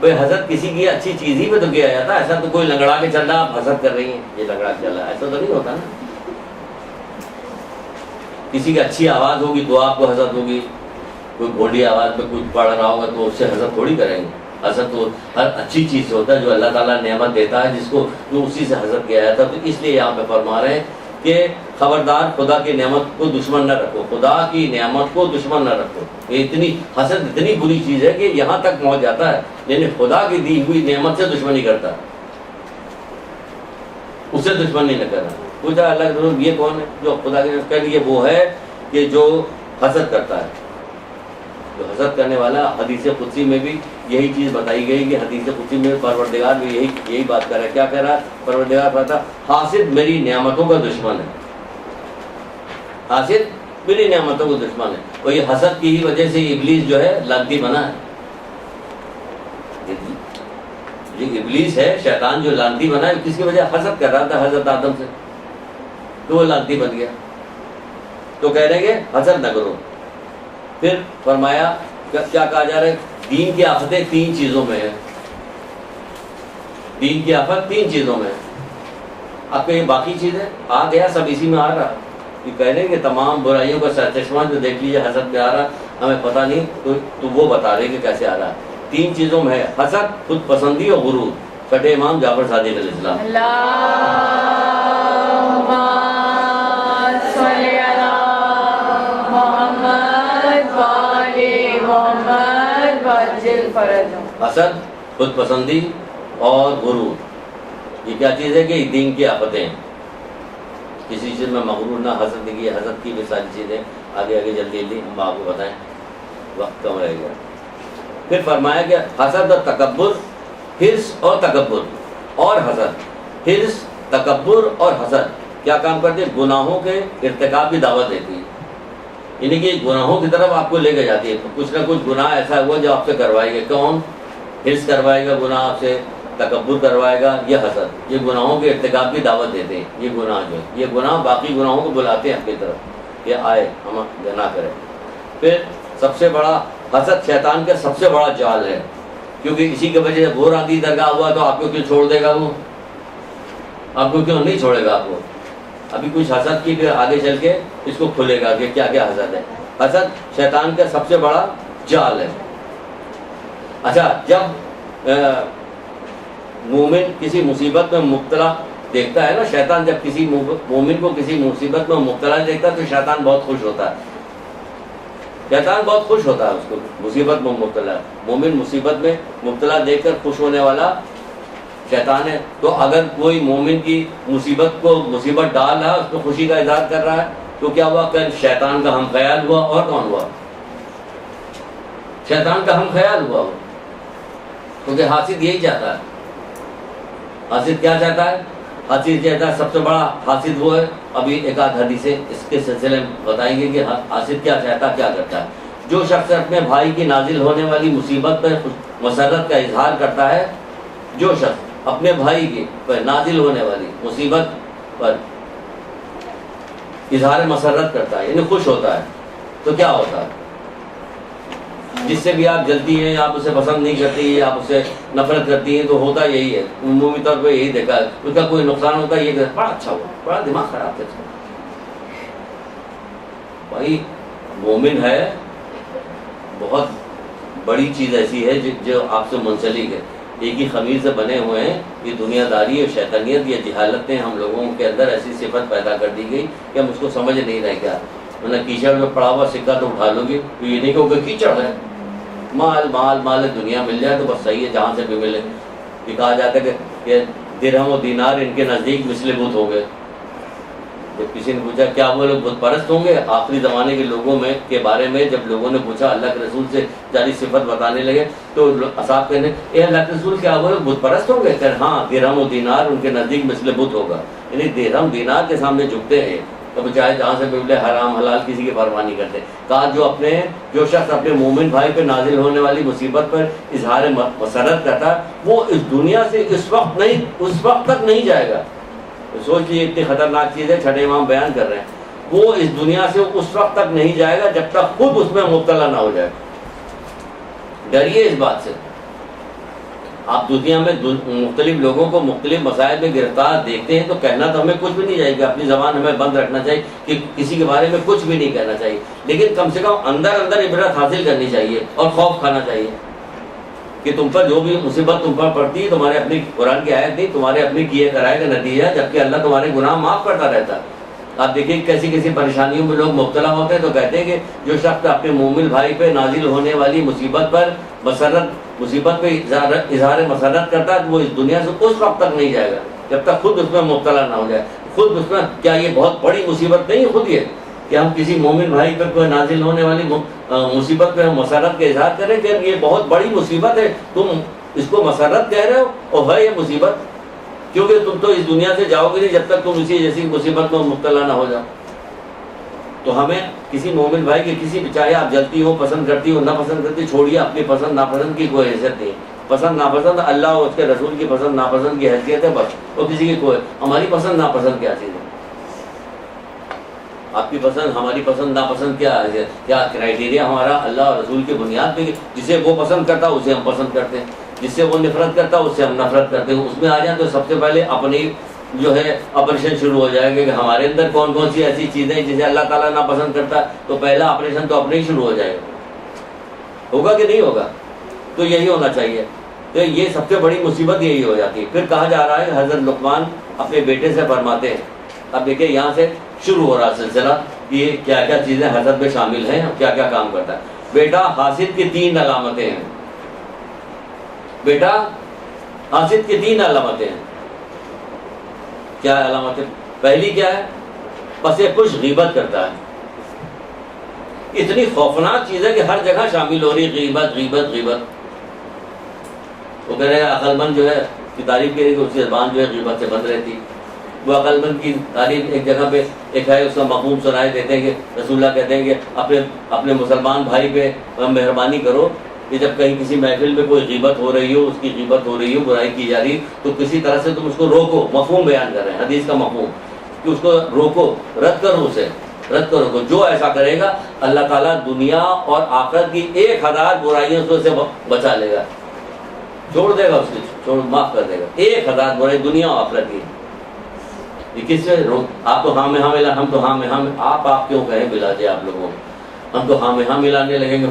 A: بھائی حسد کسی کی اچھی چیز ہی پہ تو کیا جاتا ہے. ایسا تو کوئی لنگڑا کے چل رہا آپ حسد کر رہی ہیں، یہ لنگڑا کے چل رہا ہے، ایسا تو نہیں ہوتا نا. کسی کی اچھی آواز ہوگی تو آپ کو حسد ہوگی، کوئی گھونڈی آواز پہ کچھ پڑھ رہا ہوگا تو اس سے حسد تھوڑی کریں گے. حسد تو ہر اچھی چیز سے ہوتا ہے جو اللہ تعالیٰ نعمت دیتا ہے جس کو، جو اسی سے حسد کیا جاتا ہے. تو اس لیے یہاں پہ فرما رہے ہیں کہ خبردار خدا کی نعمت کو دشمن نہ رکھو، خدا کی نعمت کو دشمن نہ رکھو. یہ حسد اتنی بری چیز ہے کہ یہاں تک پہنچ جاتا ہے، یعنی خدا کی دی ہوئی نعمت سے دشمنی کرتا ہے، اس سے دشمنی نہ کرنا. پوچھا اللہ کے رسول یہ کون ہے جو خدا کی نعمت؟ کہہ لیے وہ ہے کہ جو حسد کرتا ہے. جو حسد حسد کرنے والا. حدیث قدسی میں بھی یہی چیز بتائی گئی کہ حدیث قدسی میں پروردگار بھی یہی بات کر رہا ہے. کیا کہہ رہا ہے پروردگار؟ کہتا حاسد میری نعمتوں کا دشمن ہے. حاسد میری نعمتوں کا دشمن ہے. اور یہ حسد کی ہی وجہ سے ابلیس جو ہے لعنتی بنا ہے. یہ ابلیس ہے، شیطان جو لعنتی بنا ہے، کس کی وجہ؟ حسد کر رہا تھا حضرت آدم سے، تو وہ لعنتی بن گیا. تو کہہ رہے کہ حسد نہ کرو. پھر فرمایا کیا کہا جا رہا ہے؟ دین کی آفتیں 3 چیزوں میں ہے. دین کی آفت 3 چیزوں میں ہے. آپ کو یہ باقی چیزیں آ گیا، سب اسی میں آ رہا. یہ کہہ رہے ہیں کہ تمام برائیوں کا سرچشمہ جو دیکھ لیجیے حسد پہ آ رہا، ہمیں پتہ نہیں تو وہ بتا رہے کہ کیسے آ رہا ہے. 3 چیزوں میں ہے حسد، خود پسندی اور غرور. چھٹے امام جعفر صادق علیہ السلام.
B: اللہم صلی علی محمد وآل محمد وعجل فرجهم.
A: حسد، خود پسندی اور غرور، یہ کیا چیز ہے کہ دین کی آفتیں. کسی چیز میں مغرور نہ. حسد کی، حسد کی بھی ساری چیزیں آگے جلدی ہم آپ کو بتائیں، وقت کم رہ گیا. پھر فرمایا کہ حسد اور تکبر، حرص اور تکبر اور حسد. حرص، تکبر اور حسد کیا کام کرتے ہیں؟ گناہوں کے ارتکاب کی دعوت دیتی ہے. یعنی کہ گناہوں کی طرف آپ کو لے کے جاتی ہے. کچھ نہ کچھ گناہ ایسا ہوا جو آپ سے کروائے گا. کون؟ حرص کروائے گا گناہ آپ سے، تکبر کروائے گا، یہ حسد. یہ گناہوں کے ارتکاب کی دعوت دیتے ہیں. یہ گناہ جو ہے، یہ گناہ باقی گناہوں کو بلاتے ہیں اپنی طرف، یہ آئے ہم نہ کریں. پھر سب سے بڑا حسد شیطان کا سب سے بڑا جال ہے، کیونکہ اسی کی وجہ سے گھور آندھی درگاہ ہوا تو آپ کو کیوں چھوڑ دے گا؟ وہ آپ کو کیوں نہیں چھوڑے گا؟ آپ کو ابھی کچھ حسد کی، پھر آگے چل کے اس کو کھلے گا کہ کیا کیا حسد ہے. حسد شیطان کا سب سے بڑا جال ہے. اچھا، جب مومن کسی مصیبت میں مبتلا دیکھتا ہے نا، شیطان جب کسی مومن کو کسی مصیبت میں مبتلا دیکھتا ہے تو شیطان بہت خوش ہوتا ہے. شیطان بہت خوش ہوتا ہے اس کو مصیبت میں مبتلا. مومن مصیبت میں مبتلا دیکھ کر خوش ہونے والا شیطان ہے. تو اگر کوئی مومن کی مصیبت ڈال رہا ہے، اس کو خوشی کا اظہار کر رہا ہے، تو کیا ہوا؟ کل شیطان کا ہم خیال ہوا. اور کون ہوا؟ شیطان کا ہم خیال ہوا. کیونکہ حاسد یہی چاہتا ہے. حاسد کیا چاہتا ہے؟ حاسد چاہتا ہے، سب سے بڑا حاسد وہ ہے. ابھی ایک آدھ حدیثیں اس کے سلسلے میں بتائیں گے کہ حاسد کیا چاہتا ہے، کیا کرتا ہے. جو شخص اپنے بھائی کی نازل ہونے والی مصیبت پر مسرت کا اظہار کرتا ہے، جو شخص اپنے بھائی کی پر نازل ہونے والی مصیبت پر اظہار مسرت کرتا ہے، یعنی خوش ہوتا ہے، تو کیا ہوتا ہے؟ جس سے بھی آپ جلتی ہیں، آپ اسے پسند نہیں کرتی، آپ اسے نفرت کرتی ہیں، تو ہوتا یہی ہے. عمومی طور پہ یہی دیکھا ہے. اس کا کوئی نقصان ہوتا ہے، یہ کہ بڑا اچھا ہوا، بڑا دماغ خراب تھا. بھائی مومن ہے، بہت بڑی چیز ایسی ہے جو آپ سے منسلک ہے. ایک ہی خمیر سے بنے ہوئے ہیں. یہ دنیا داری اور شیطانیت یا جہالت نے ہم لوگوں کے اندر ایسی صفت پیدا کر دی گئی کہ ہم اس کو سمجھ نہیں رہے. کیا مطلب کیچڑ میں پڑا ہوا سکہ تو اٹھا لو گے، تو یہ نہیں کہ کیچڑ ہے. مال مال مال دنیا مل جائے تو بس صحیح ہے، جہاں سے بھی ملے. یہ کہا جاتا ہے کہ درہم و دینار ان کے نزدیک مثل بت ہو گئے. جب کسی نے پوچھا کیا وہ لوگ بت پرست ہوں گے، آخری زمانے کے لوگوں میں کے بارے میں جب لوگوں نے پوچھا، اللہ کے رسول سے جاری صفت بتانے لگے، تو اصحاب کہنے اے اللہ کے رسول کیا وہ لوگ بت پرست ہوں گے؟ کہ ہاں، درہم و دینار ان کے نزدیک مثل بت ہوگا. یعنی درہم دینار کے سامنے جھکتے ہیں، تو چاہے جہاں سے بھی ملے، حرام حلال کسی کی پرواہ نہیں کرتے. کہا جو شخص اپنے مومن بھائی پہ نازل ہونے والی مصیبت پر اظہار مسرت کرتا ہے، وہ اس دنیا سے اس وقت تک نہیں جائے گا. سوچ لیجیے اتنی خطرناک چیز ہے، چھٹے امام بیان کر رہے ہیں. وہ اس دنیا سے اس وقت تک نہیں جائے گا جب تک خود اس میں مبتلا نہ ہو جائے. ڈریے اس بات سے. آپ دنیا میں مختلف لوگوں کو مختلف مسائل میں گرفتار دیکھتے ہیں تو کہنا تو ہمیں کچھ بھی نہیں چاہیے، اپنی زبان ہمیں بند رکھنا چاہیے کہ کسی کے بارے میں کچھ بھی نہیں کہنا چاہیے. لیکن کم سے کم اندر عبرت حاصل کرنی چاہیے اور خوف کھانا چاہیے کہ تم پر جو بھی مصیبت تم پر پڑتی ہے، تمہارے اپنی قرآن کی آیت نہیں، تمہارے اپنے کیے کرائے کا نتیجہ ہے، جبکہ اللہ تمہارے گناہ معاف کرتا رہتا ہے. آپ دیکھیں کیسی پریشانیوں میں لوگ مبتلا ہوتے ہیں تو کہتے ہیں کہ جو شخص اپنے مومن بھائی پہ نازل ہونے والی مصیبت پہ اظہار مسرت کرتا ہے، وہ اس دنیا سے اس وقت تک نہیں جائے گا جب تک خود اس میں مبتلا نہ ہو جائے. خود اس میں کیا یہ بہت بڑی مصیبت نہیں ہے خود یہ کہ ہم کسی مومن بھائی پر کوئی نازل ہونے والی مصیبت پہ ہم مسرت کا اظہار کریں کہ یہ بہت بڑی مصیبت ہے، تم اس کو مسرت کہہ رہے ہو، اور ہے یہ مصیبت، کیونکہ تم تو اس دنیا سے جاؤ گے نہیں جب تک تم اسی جیسی مصیبت میں مبتلا نہ ہو جاؤ۔ تو ہمیں کسی مومن بھائی کی کسی چاہے آپ جلتی ہو، پسند کرتی ہو، نہ پسند کرتی، چھوڑیے، اپنی پسند ناپسند کی کوئی حیثیت نہیں، پسند ناپسند اللہ اور اس کے رسول کی پسند ناپسند کی حیثیت ہے بس، اور کسی کی کوئی، ہماری پسند ناپسند کیا چیز ہے؟ آپ کی پسند ہماری پسند ناپسند کیا ہے؟ کیا کرائٹیریا ہمارا اللہ اور رسول کی بنیاد پہ، جسے وہ پسند کرتا اسے ہم پسند کرتے ہیں، جس سے وہ نفرت کرتا اس سے ہم نفرت کرتے ہیں۔ اس میں آ جائیں تو سب سے پہلے اپنی جو ہے آپریشن شروع ہو جائے گا کہ ہمارے اندر کون کون سی ایسی چیزیں جسے اللہ تعالیٰ ناپسند کرتا ہے، تو پہلا آپریشن تو اپنے ہی شروع ہو جائے گا، ہوگا کہ نہیں ہوگا؟ تو یہی ہونا چاہیے۔ تو یہ سب سے بڑی مصیبت یہی ہو جاتی ہے۔ پھر کہا جا رہا ہے کہ حضرت لقمان اپنے بیٹے سے فرماتے ہیں، اب دیکھیں یہاں سے شروع ہو رہا سلسلہ کہ یہ کیا کیا چیزیں حضرت میں شامل ہیں اور کیا کیا کام کرتا ہے۔ بیٹا حاسد کی 3 علامتیں ہیں، بیٹا حاسد کی 3 علامتیں ہیں۔ کیا علامتیں؟ پہلی کیا ہے؟ پس پش غیبت کرتا ہے۔ اتنی خوفناک چیز ہے کہ ہر جگہ شامل ہو رہی ہے، غیبت غیبت غیبت۔ وہ کہہ رہے ہیں عقل مند جو ہے کی تعریف کے لیے کہ اس کی زبان جو ہے غیبت سے بند رہتی۔ وہ عقل مند کی تعریف ایک جگہ پہ ایک ہے، اس کا مفہوم سنائے دیتے ہیں کہ رسول اللہ کہتے ہیں کہ اپنے مسلمان بھائی پہ مہربانی کرو کہ جب کہیں کسی محفل میں کوئی غیبت ہو رہی ہو، اس کی غیبت ہو رہی ہو، برائی کی جا رہی، تو کسی طرح سے تم اس کو روکو۔ مفہوم بیان کر رہے ہیں، حدیث کا مفہوم، کہ اس کو روکو، رد کرو، اسے رد کرو۔ جو ایسا کرے گا اللہ تعالیٰ دنیا اور آخرت کی 1000 برائیوں سے اسے بچا لے گا، چھوڑ دے گا، اس کو معاف کر دے گا۔ 1000 برائی دنیا اور آخرت کی۔ یہ کس سے آپ تو ہاں میں ہاں ملا، ہم تو ہاں میں ہاں، آپ کیوں کہیں ملا جائے آپ لوگوں، ہم تو ہاں میں ہاں ملانے لگیں گے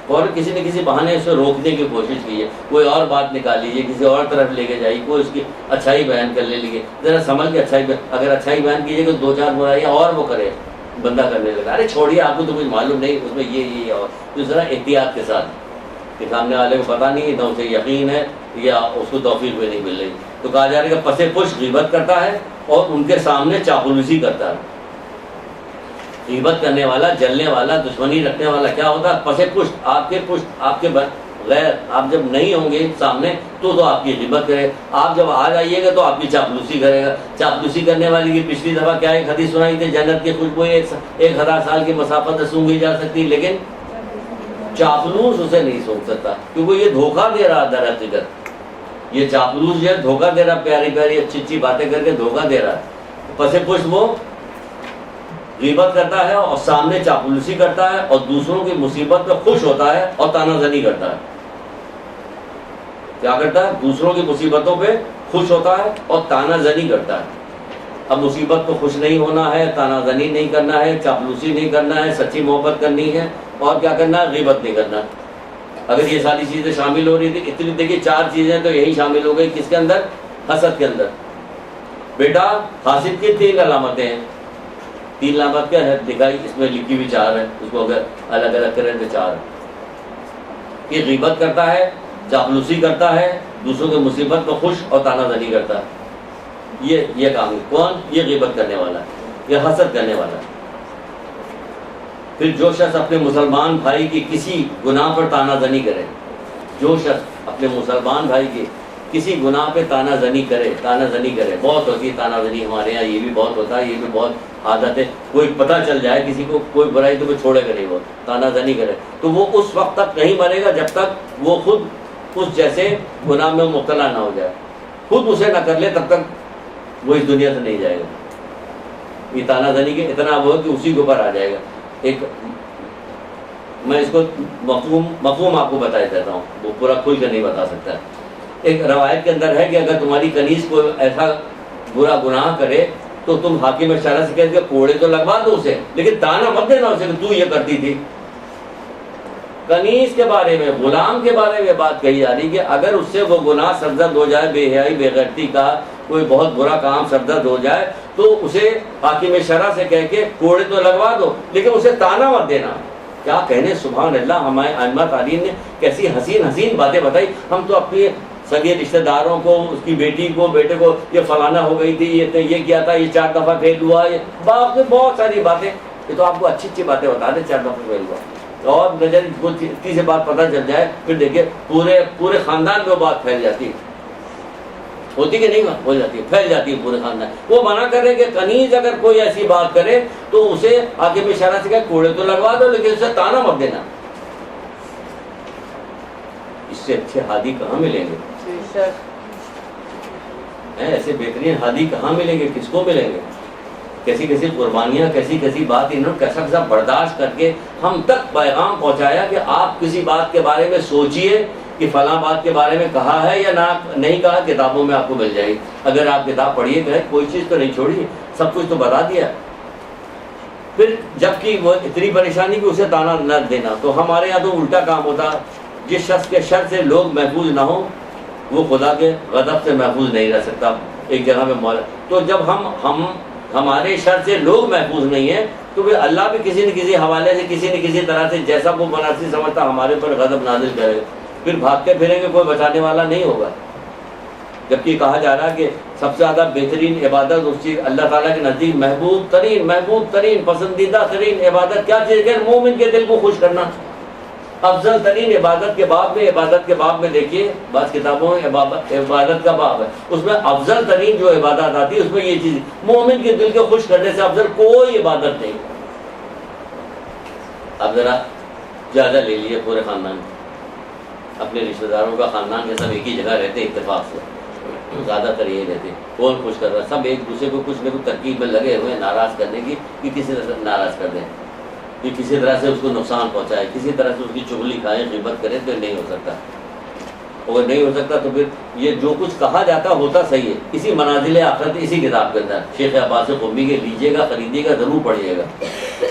A: فوراً کسی نہ کسی بہانے اسے روکنے کی کوشش کیجیے، کوئی اور بات نکال لیجیے، کسی اور طرف لے کے جائیے، کوئی اس کی اچھائی بیان کر لے لیجیے، ذرا سنبھل کے اگر اچھائی بیان کیجیے کہ 2-4 برائیاں اور وہ کرے، بندہ کرنے لگا، ارے چھوڑیے آپ کو تو کچھ معلوم نہیں، اس میں یہ اور تو ذرا احتیاط کے ساتھ، کہ سامنے والے کو پتہ نہیں، نہ اسے یقین ہے یا اس کو توفیق بھی نہیں مل رہی۔ تو کہا جا رہا ہے کہ پس پش غیبت کرتا ہے اور ان کے سامنے چاپلوسی کرتا ہے۔ غیبت کرنے والا، جلنے والا، دشمنی رکھنے والا کیا ہوتا ہے؟ پس پشت، آپ کے غیر، آپ جب نہیں ہوں گے سامنے تو آپ کی غیبت کرے، آپ جب آ جائیے گا تو آپ کی چاپلوسی کرے گا۔ چاپلوسی کرنے والی کی پچھلی دفعہ کیا ایک حدیث سنائی تھی، جنت کی خوشبو 1000 سال کی مسافت سے سونگھی جا سکتی، لیکن چاپلوس اسے نہیں سونگ سکتا، کیونکہ یہ دھوکہ دے رہا در حقیقت، یہ چاپلوس جو ہے دھوکہ دے رہا، پیاری پیاری اچھی اچھی باتیں کر کے دھوکہ دے رہا ہے۔ پس پشت وہ غیبت کرتا ہے اور سامنے چاپلوسی کرتا ہے اور دوسروں کی مصیبت پہ خوش ہوتا ہے اور تانا زنی کرتا ہے۔ کیا کرتا ہے؟ دوسروں کی مصیبتوں پہ خوش ہوتا ہے اور تانا زنی کرتا ہے۔ اب مصیبت کو خوش نہیں ہونا ہے، تانا زنی نہیں کرنا ہے، چاپلوسی نہیں کرنا ہے، سچی محبت کرنی ہے، اور کیا کرنا ہے؟ غیبت نہیں کرنا۔ اگر یہ ساری چیزیں شامل ہو رہی تھی، اتنی دیکھیے 4 چیزیں تو یہی شامل ہو گئی، کس کے اندر؟ حسد کے اندر۔ بیٹا حاسد کی 3 علامتیں ہیں۔ 3 علامت کیا ہے دکھائی، اس میں لکھی ہوئی 4 ہے، اس کو اگر الگ الگ کریں تو 4 ہے۔ یہ غیبت کرتا ہے، چاپلوسی کرتا ہے، دوسروں کی مصیبت کو خوش اور تانا زنی کرتا ہے۔ یہ کام ہے۔ کون؟ یہ غیبت کرنے والا ہے، یہ حسد کرنے والا ہے۔ پھر جو شخص اپنے مسلمان بھائی کی کسی گناہ پر تانا زنی کرے، جو شخص اپنے مسلمان بھائی کی کسی گناہ پہ تانا زنی کرے، بہت ہوتی ہے تانا زنی ہمارے یہاں، یہ بھی بہت ہوتا ہے، یہ بھی بہت عادت ہے۔ کوئی پتہ چل جائے کسی کو کوئی برائی تو وہ چھوڑے گا نہیں، وہ تانا زنی کرے تو وہ اس وقت تک نہیں مرے گا جب تک وہ خود اس جیسے گناہ میں مبتلا نہ ہو جائے، خود اسے نہ کر لے تب تک وہ اس دنیا سے نہیں جائے گا۔ یہ تانا زنی کے اتنا وہ کہ اسی کے اوپر آ جائے گا۔ ایک میں اس کو مفہوم آپ کو بتا دیتا ہوں، وہ پورا کھل کر نہیں بتا سکتا۔ ایک روایت کے اندر ہے کہ اگر تمہاری کنیز کو ایسا برا گناہ کرے تو تم حاکم شرع سے کہتے کوڑے تو لگوا دو اسے، لیکن تانا مت دینا اسے کہ تو یہ کرتی تھی۔ کنیز کے بارے میں، غلام کے بارے میں بات کہی جا رہی کہ اگر اس سے وہ گناہ سرزد ہو جائے، بے حیائی بے غیرتی کا کوئی بہت برا کام سرزد ہو جائے تو اسے حاکم شرع سے کہہ کے کوڑے تو لگوا دو، لیکن اسے تانا مت دینا۔ کیا کہنے، سبحان اللہ، ہمارے ائمہ تعلیم نے کیسی حسین باتیں بتائی۔ ہم تو اپنی سگے رشتہ داروں کو، اس کی بیٹی کو، بیٹے کو، یہ فلانا ہو گئی تھی، یہ کیا تھا، یہ 4 دفعہ فیل ہوا، یہ باپ نے بہت ساری باتیں یہ تو آپ کو اچھی باتیں بتا دیں 4 دفعہ پہلے ہوا، اور نظر کو تیسری بات پتہ چل جائے پھر دیکھیے پورے خاندان میں وہ بات پھیل جاتی ہے، ہوتی کہ نہیں ہو جاتی ہے، پھیل جاتی ہے پورے خاندان۔ وہ منع کرے کہ کنیز اگر کوئی ایسی بات کرے تو اسے آگے میں اشارہ سے کہ کوڑے تو لگوا دو لیکن اسے تانا مت دینا۔ اس سے اچھے ہادی کہاں ملیں گے؟ ایسے بہترین ہادی کہاں ملیں گے؟ کس کو ملیں گے؟ کیسی کیسی قربانیاں، کیسی بات انہوں نے کیسا برداشت کر کے ہم تک پیغام پہنچایا کہ آپ کسی بات کے بارے میں سوچئے کہ فلاں بات کے بارے میں کہا ہے یا نہیں کہا، کتابوں میں آپ کو مل جائے گی۔ اگر آپ کتاب پڑھیے گئے کوئی چیز تو نہیں چھوڑی، سب کچھ تو بتا دیا۔ پھر جبکہ وہ اتنی پریشانی کہ اسے تانا نہ دینا، تو ہمارے یہاں تو الٹا کام ہوتا، جس شخص کے شر سے لوگ محفوظ نہ ہوں وہ خدا کے غضب سے محفوظ نہیں رہ سکتا۔ ایک جگہ میں مولا، تو جب ہمارے شر سے لوگ محفوظ نہیں ہیں تو پھر اللہ بھی کسی نہ کسی حوالے سے کسی نہ کسی طرح سے جیسا وہ مناسب سمجھتا ہمارے پر غضب نازل کرے، پھر بھاگتے پھریں گے، کوئی بچانے والا نہیں ہوگا۔ جبکہ کہا جا رہا ہے کہ سب سے زیادہ بہترین عبادت اس چیز اللہ تعالیٰ کے نزدیک محبوب ترین پسندیدہ ترین عبادت کیا چیز ہے؟ مومن کے دل کو خوش کرنا۔ افضل ترین عبادت کے باب میں دیکھیے، بعض کتابوں میں عبادت کا باب ہے، اس میں افضل ترین جو عبادت آتی ہے اس میں یہ چیز، مومن کے دل کو خوش کرنے سے افضل کوئی عبادت نہیں۔ اب ذرا جائزہ لے لیے پورے خاندان، اپنے رشتہ داروں کا خاندان کے سب ایک ہی جگہ رہتے اتفاق سے، زیادہ تر یہ رہتے، کون خوش کر رہا ہے؟ سب ایک دوسرے کو کچھ نہ کچھ ترکیب میں لگے ہوئے ناراض کرنے کی کہ کسی طرح سے ناراض کر دیں، کہ کسی طرح سے اس کو نقصان پہنچائے، کسی طرح سے اس کی چغلی کھائیں، غیبت کریں، تو نہیں ہو سکتا۔ اگر نہیں ہو سکتا تو پھر یہ جو کچھ کہا جاتا ہوتا صحیح ہے۔ اسی منازل آخرت اسی کتاب کے اندر شیخ عباس قمی کے لیجیے گا، خریدیے گا، ضرور پڑھیے گا۔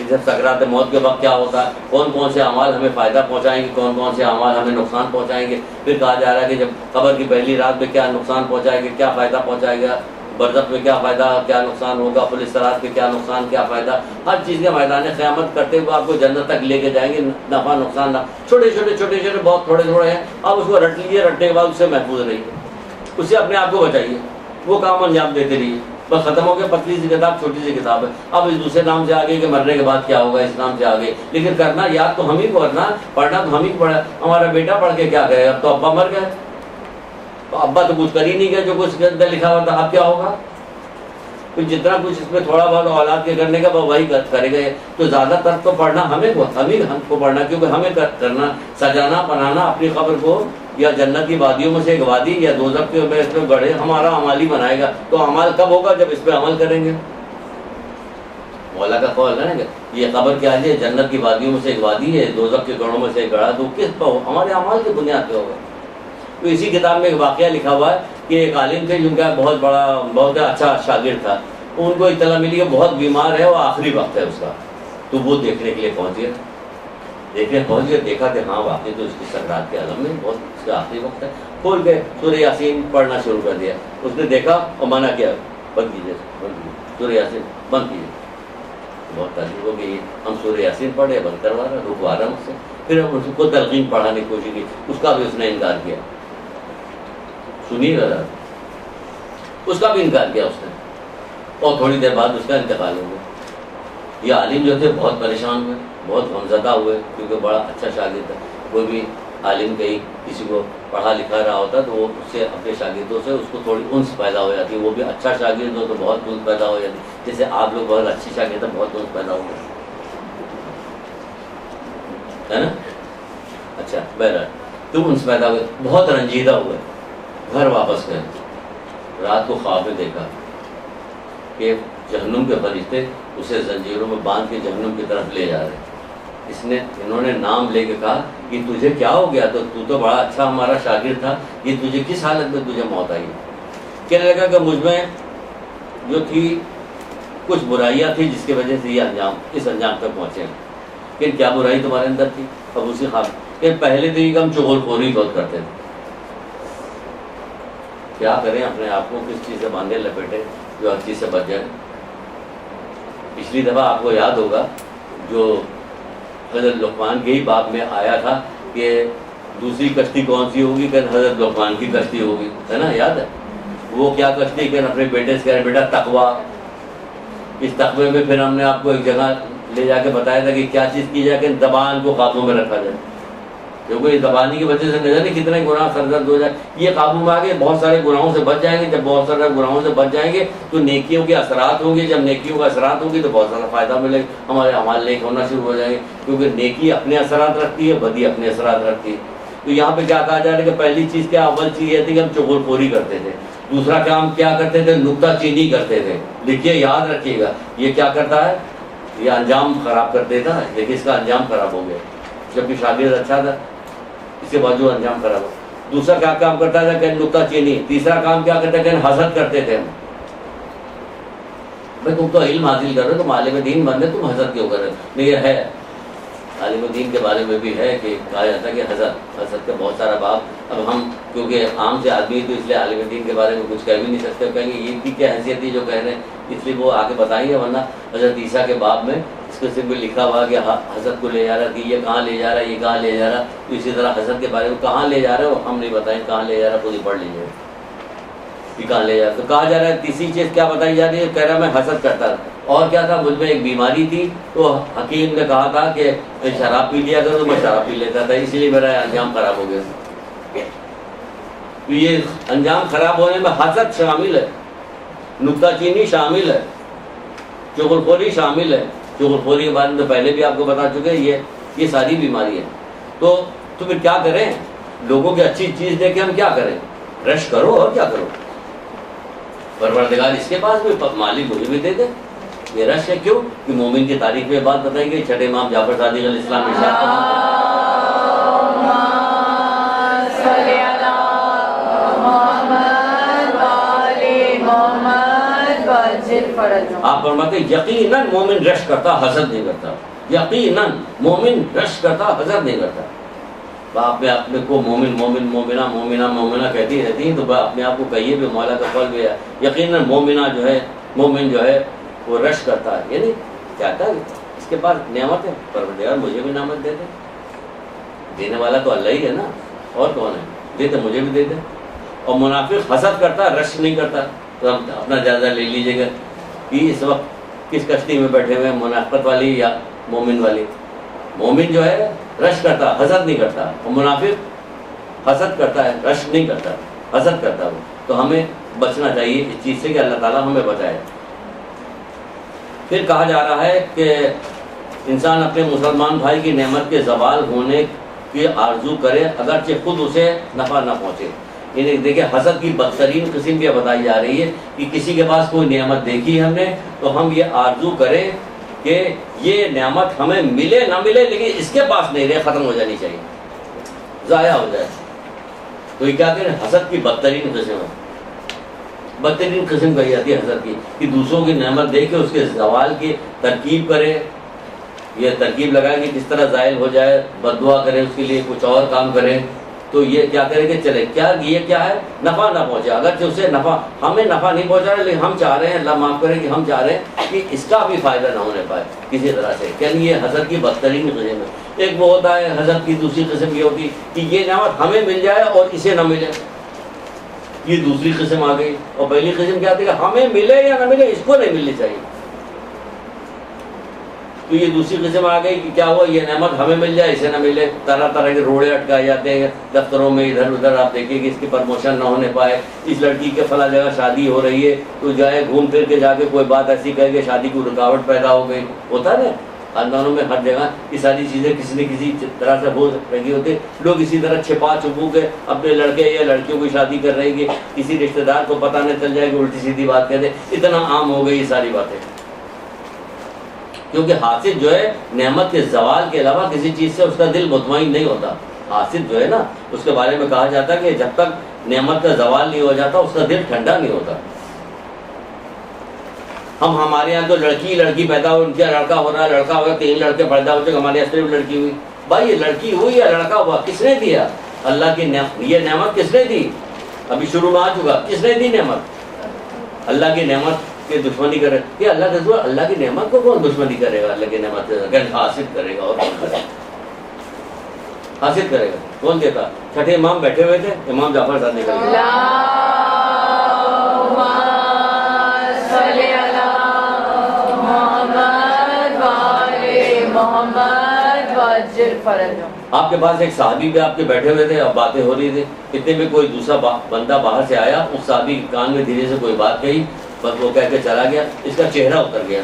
A: جب سکرات موت کے وقت کیا ہوتا ہے، کون سے اعمال ہمیں فائدہ پہنچائیں گے، کون سے اعمال ہمیں نقصان پہنچائیں گے۔ پھر کہا جا رہا ہے کہ جب قبر کی پہلی رات میں کیا نقصان پہنچائے گا، کیا فائدہ پہنچائے گا، برزخ میں کیا فائدہ کیا نقصان ہوگا، پولیس سرات میں کیا نقصان کیا فائدہ، ہر چیز کے میدان قیامت کرتے ہوئے آپ کو جنت تک لے کے جائیں گے، نفع نقصان نہ، چھوٹے بہت تھوڑے ہیں، آپ اس کو رٹ لیجیے، رٹنے کے بعد اس سے محفوظ رہیے، اس سے اپنے آپ کو بچائیے، وہ کام انجام دیتے رہیے، بس ختم ہو گیا۔ پتلی سی کتاب، چھوٹی سی کتاب ہے، اب اس دوسرے نام سے آگے کہ مرنے کے بعد کیا ہوگا، اس نام سے آگے، لیکن کرنا یاد تو ہم ہی کو کرنا، پڑھنا تو ہم ہی پڑھا۔ ہمارا بیٹا پڑھ کے کیا کرے، اب تو ابا مر گئے، تو ابا تو کچھ کر ہی نہیں گئے جو کچھ کے اندر لکھا ہوا تھا، اب کیا ہوگا؟ پھر جتنا کچھ اس میں تھوڑا بہت اولاد کے کرنے کا وہی کرے گئے، تو زیادہ تر تو پڑھنا ہم کو پڑھنا، کیونکہ ہمیں کرنا، سجانا بنانا اپنی قبر کو یا جنت کی وادیوں میں سے ایک وادی یا دوزخ کے میں اس میں گڑھے ہمارا عمل ہی بنائے گا۔ تو عمل کب ہوگا؟ جب اس پہ عمل کریں گے۔ مولا کا قول ہے نا کہ یہ قبر کیا ہے، جنت کی وادیوں میں سے ایک وادی ہے، دوزخ کے گڑھوں میں سے ایک گڑھا، تو کس پر ہمارے عمل کی بنیاد پہ ہوگا۔ تو اسی کتاب میں ایک واقعہ لکھا ہوا ہے کہ ایک عالم تھے جن کا بہت اچھا شاگرد تھا، ان کو اطلاع ملی کہ بہت بیمار ہے، وہ آخری وقت ہے اس کا، تو وہ دیکھنے کے لیے پہنچ گئے، دیکھا کہ ہاں واقعی تو اس کی سکرات کے عالم میں بہت اس کا آخری وقت ہے، کھول کے سورہ یاسین پڑھنا شروع کر دیا۔ اس نے دیکھا اور منع کیا، بند کیجیے سورہ یاسین بند کیجیے۔ بہت تعجب ہو گئی، ہم سورہ یاسین پڑھے، بند کروا رہا، رکوا رہا مجھ سے۔ پھر ہم اس کو تلقین پڑھانے کی کوشش کی، اس کا بھی اس نے انکار کیا، سنیے گا، اس کا بھی انکار کیا اس نے، اور تھوڑی دیر بعد اس کا انتقال ہو گیا۔ یہ عالم جو تھے بہت پریشان ہوئے، بہت غمزدہ ہوئے، کیونکہ بڑا اچھا شاگرد تھا۔ کوئی بھی عالم کہیں کسی کو پڑھا لکھا رہا ہوتا تو وہ اس سے اپنے شاگردوں سے اس کو تھوڑی انس پیدا ہو جاتی، وہ بھی اچھا شاگرد ہو تو بہت انس پیدا ہو جاتی، جیسے آپ لوگ بہت اچھی شاگرد ہیں، بہت انس پیدا ہو گیا ہے نا۔ اچھا بہرحال تو انس پیدا ہوئے، بہت رنجیدہ ہوئے، گھر واپس گئے۔ رات کو خواب میں دیکھا کہ جہنم کے فرشتے اسے زنجیروں میں باندھ کے جہنم کی طرف لے جا رہے۔ انہوں نے نام لے کے کہا کہ تجھے کیا ہو گیا، تو بڑا اچھا ہمارا شاگرد تھا، یہ تجھے کس حالت میں تجھے موت آئی؟ کہنے لگا کہ مجھ میں جو تھی کچھ برائیاں تھی جس کی وجہ سے یہ اس انجام تک پہنچے۔ کہ کیا برائی تمہارے اندر تھی؟ اب اسی خواب کہ پہلے تو یہ ہم چغل خوری بہت کرتے تھے، کیا کریں اپنے آپ کو کس چیز سے باندھے لپیٹے جو ہر چیز سے بچ جائے۔ پچھلی دفعہ آپ کو یاد ہوگا جو حضرت لقمان کے ہی باب میں آیا تھا کہ دوسری کشتی کون سی ہوگی، کہ حضرت لقمان کی کشتی ہوگی، ہے نا، یاد ہے؟ وہ کیا کشتی کہ اپنے بیٹے سے کہہ رہے بیٹا تقویٰ، اس تقوی میں پھر ہم نے آپ کو ایک جگہ لے جا کے بتایا تھا کہ کیا چیز کی جائے کہ زبان کو قابو میں رکھا جائے، کیونکہ زبانی کی وجہ سے نہ جانے کتنے گناہ سرزد ہو جائے. یہ قابو میں آ کے بہت سارے گناہوں سے بچ جائیں گے. جب بہت سارے گناہوں سے بچ جائیں گے تو نیکیوں کے اثرات ہوں گے. جب نیکیوں کے اثرات ہوں گے تو بہت زیادہ فائدہ ملے گا، ہمارے اعمال نیک ہونا شروع ہو جائیں گے، کیونکہ نیکی اپنے اثرات رکھتی ہے، بدی اپنے اثرات رکھتی ہے. تو یہاں پہ کیا کہا جا رہا ہے کہ پہلی چیز کیا، اول چیز یہ تھی کہ ہم چغل خوری کرتے تھے. دوسرا کام کیا کرتے تھے، نکتہ چینی کرتے تھے. لکھیے، یاد رکھیے گا، یہ کیا کرتا ہے، یہ انجام خراب کر دیتا ہے، لیکن اس کا انجام خراب ہو گیا. جبکہ شاگرد اچھا تھا، اس کے باوجود انجام خراب ہو. دوسرا کیا کام کرتا تھا کہ نکتہ چینی. تیسرا کام کیا کرتا ہے کہ حسد کرتے تھے ہم. بھائی تم تو علم حاصل کر رہے ہو، تم عالم دین بن رہے، تم حسد کیوں کر رہے ہو؟ نہیں، یہ ہے عالم دین کے بارے میں بھی ہے کہ کہا جاتا ہے کہ حسد کا بہت سارا باب. اب ہم کیونکہ عام سے آدمی تو اس لیے عالم دین کے بارے میں کچھ کہہ بھی نہیں سکتے، کہیں گے یہ کی کیا حیثیت تھی جو کہہ رہے ہیں، اس لیے وہ آگے بتائیں گے. ورنہ حضرت عیسیٰ کے باب میں اس قسم میں لکھا ہوا کہ حسد کو لے جا رہا کہ یہ کہاں لے جا رہا ہے، یہ کہاں لے جا رہا. تو اسی طرح حسد کے بارے میں کہاں لے جا رہے ہو ہم نہیں بتائیں، کہاں لے جا رہا خود ہی پڑھ لیجیے کہ کہاں لے جا رہا. تو کہا جا رہا ہے تیسری چیز کیا بتائی جا رہی ہے، کہہ رہا میں حسد کرتا تھا. اور کیا تھا، مجھ میں ایک بیماری تھی، تو حکیم نے کہا تھا کہ شراب پی لیا کرو، تو میں شراب پی لیتا تھا، اسی لیے میرا انجام خراب ہو گیا. تو یہ انجام خراب ہونے میں حسد شامل ہے، نکتہ چینی شامل ہے، چغل خوری شامل ہے. چغل خوری کے بارے میں تو پہلے بھی آپ کو بتا چکے، یہ ساری بیماری ہے. تو پھر کیا کریں، لوگوں کی اچھی چیز دے کے ہم کیا کریں، رش کرو اور کیا کرو. پروردگار اس کے پاس بھی مالک مجھے بھی دے دے. یہ رش ہے کیوں کہ مومن کی تاریخ میں بات بتائی گئی. چھٹے امام جعفر صادق علیہ السلام آپ فرماتے یقیناً مومن رش کرتا حسد نہیں کرتا. یقیناً مومن رش کرتا حسد نہیں کرتا. آپ میں اپنے کو مومن مومنہ کہتی رہتی ہیں، تو اپنے آپ کو کہیے بھی مولا کا قول بھی ہے یقیناً مومن جو ہے وہ رش کرتا ہے. یعنی کیا کہا، اس کے پاس نعمت ہے، پروردگار مجھے بھی نعمت دے دے. دینے والا تو اللہ ہی ہے نا، اور کون ہے، دے تو مجھے بھی دے دے. اور منافق حسد کرتا رش نہیں کرتا. تو ہم اپنا جائزہ لے لیجیے گا کہ اس وقت کس کشتی میں بیٹھے ہوئے ہیں، منافقت والی یا مومن والی. مومن جو ہے رش کرتا حسد نہیں کرتا، اور منافق حسد کرتا ہے رش نہیں کرتا، حسد کرتا وہ. تو ہمیں بچنا چاہیے اس چیز سے کہ اللہ تعالیٰ ہمیں بچائے. پھر کہا جا رہا ہے کہ انسان اپنے مسلمان بھائی کی نعمت کے زوال ہونے کی آرزو کرے اگرچہ خود اسے نفع نہ پہنچے. یعنی دیکھیں حسد کی بدترین قسم یہ بتائی جا رہی ہے کہ کسی کے پاس کوئی نعمت دیکھی ہم نے تو ہم یہ آرزو کریں کہ یہ نعمت ہمیں ملے نہ ملے لیکن اس کے پاس نہیں رہے، ختم ہو جانی چاہیے، ضائع ہو جائے. تو یہ کیا کہیں، حسد کی بدترین قسم ہے. بدترین قسم کہی جاتی ہے حسد کی کہ دوسروں کی نعمت دے کے اس کے زوال کی ترکیب کرے. یہ ترکیب لگائے کہ کس طرح زائل ہو جائے، بد دعا کرے اس کے لیے، کچھ اور کام کرے. تو یہ کیا کرے کہ چلے کیا یہ کیا ہے، نفع نہ پہنچے. اگرچہ اسے نفع ہمیں نفع نہیں پہنچا رہا لیکن ہم چاہ رہے ہیں، اللہ معاف کرے کہ ہم چاہ رہے ہیں کہ اس کا بھی فائدہ نہ ہونے پائے کسی طرح سے. یعنی یہ حسد کی بدترین قسم ہے. ایک وہ ہوتا ہے حسد کی دوسری قسم یہ ہوتی کہ یہ نعمت ہمیں مل جائے اور اسے نہ ملے. یہ دوسری قسم آ گئی. اور پہلی قسم کیا تھی کہ ہمیں ملے یا نہ ملے اس کو نہیں ملنی چاہیے. تو یہ دوسری قسم آ گئی کہ کیا ہوا، یہ نعمت ہمیں مل جائے اسے نہ ملے. طرح طرح کے روڑے اٹکائے جاتے ہیں دفتروں میں، ادھر ادھر. آپ دیکھیے کہ اس کی پرموشن نہ ہونے پائے، اس لڑکی کے فلاں جگہ شادی ہو رہی ہے تو جائے گھوم پھر کے جا کے کوئی بات ایسی کہے کہ شادی کو رکاوٹ پیدا ہو گئی. ہوتا ہے نا خاندانوں میں ہر جگہ یہ ساری چیزیں کسی نہ کسی طرح سے ہو رہی ہوتی. لوگ اسی طرح چھپا چھپو کے اپنے لڑکے یا لڑکیوں کی شادی کر رہے ہیں، کسی رشتہ دار کو پتہ نہ چل جائے کہ الٹی سیدھی بات کہتے. اتنا عام ہو گئی یہ ساری باتیں، کیونکہ حاسد جو ہے نعمت کے زوال کے علاوہ کسی چیز سے اس کا دل مطمئن نہیں ہوتا. حاسد جو ہے نا اس کے بارے میں کہا جاتا ہے کہ جب تک نعمت کا زوال نہیں ہو جاتا اس کا دل ٹھنڈا نہیں ہوتا. ہمارے یہاں تو لڑکی پیدا ہو، ان کا لڑکا ہو رہا 3 لڑکے پیدا ہو چکے، ہمارے یہاں صرف لڑکی ہوئی. بھائی یہ لڑکی ہوئی یا لڑکا ہوا کس نے دیا؟ اللہ کی یہ نعمت کس نے دی؟ ابھی شروع میں آ چکا، کس نے دی نعمت؟ اللہ کی نعمت کہ دشمنی کرے کہ اللہ کے رسول، اللہ کی نعمت کو کون دشمنی کرے گا؟ اللہ کی نعمت حاصل کرے گا. اور کون کرے گا؟ حاصل کرے گا کون دیتا؟ چھٹے امام بیٹھے ہوئے تھے، امام جعفر صاحب نے
B: فرج ہو.
A: آپ کے پاس ایک صحابی پہ آپ کے بیٹھے ہوئے تھے، اب باتیں ہو رہی تھی، اتنے میں کوئی دوسرا بندہ باہر سے آیا، اس صحابی کے کان میں دھیرے سے کوئی بات کہی، بس وہ کہہ کے چلا گیا، اس کا چہرہ اتر گیا.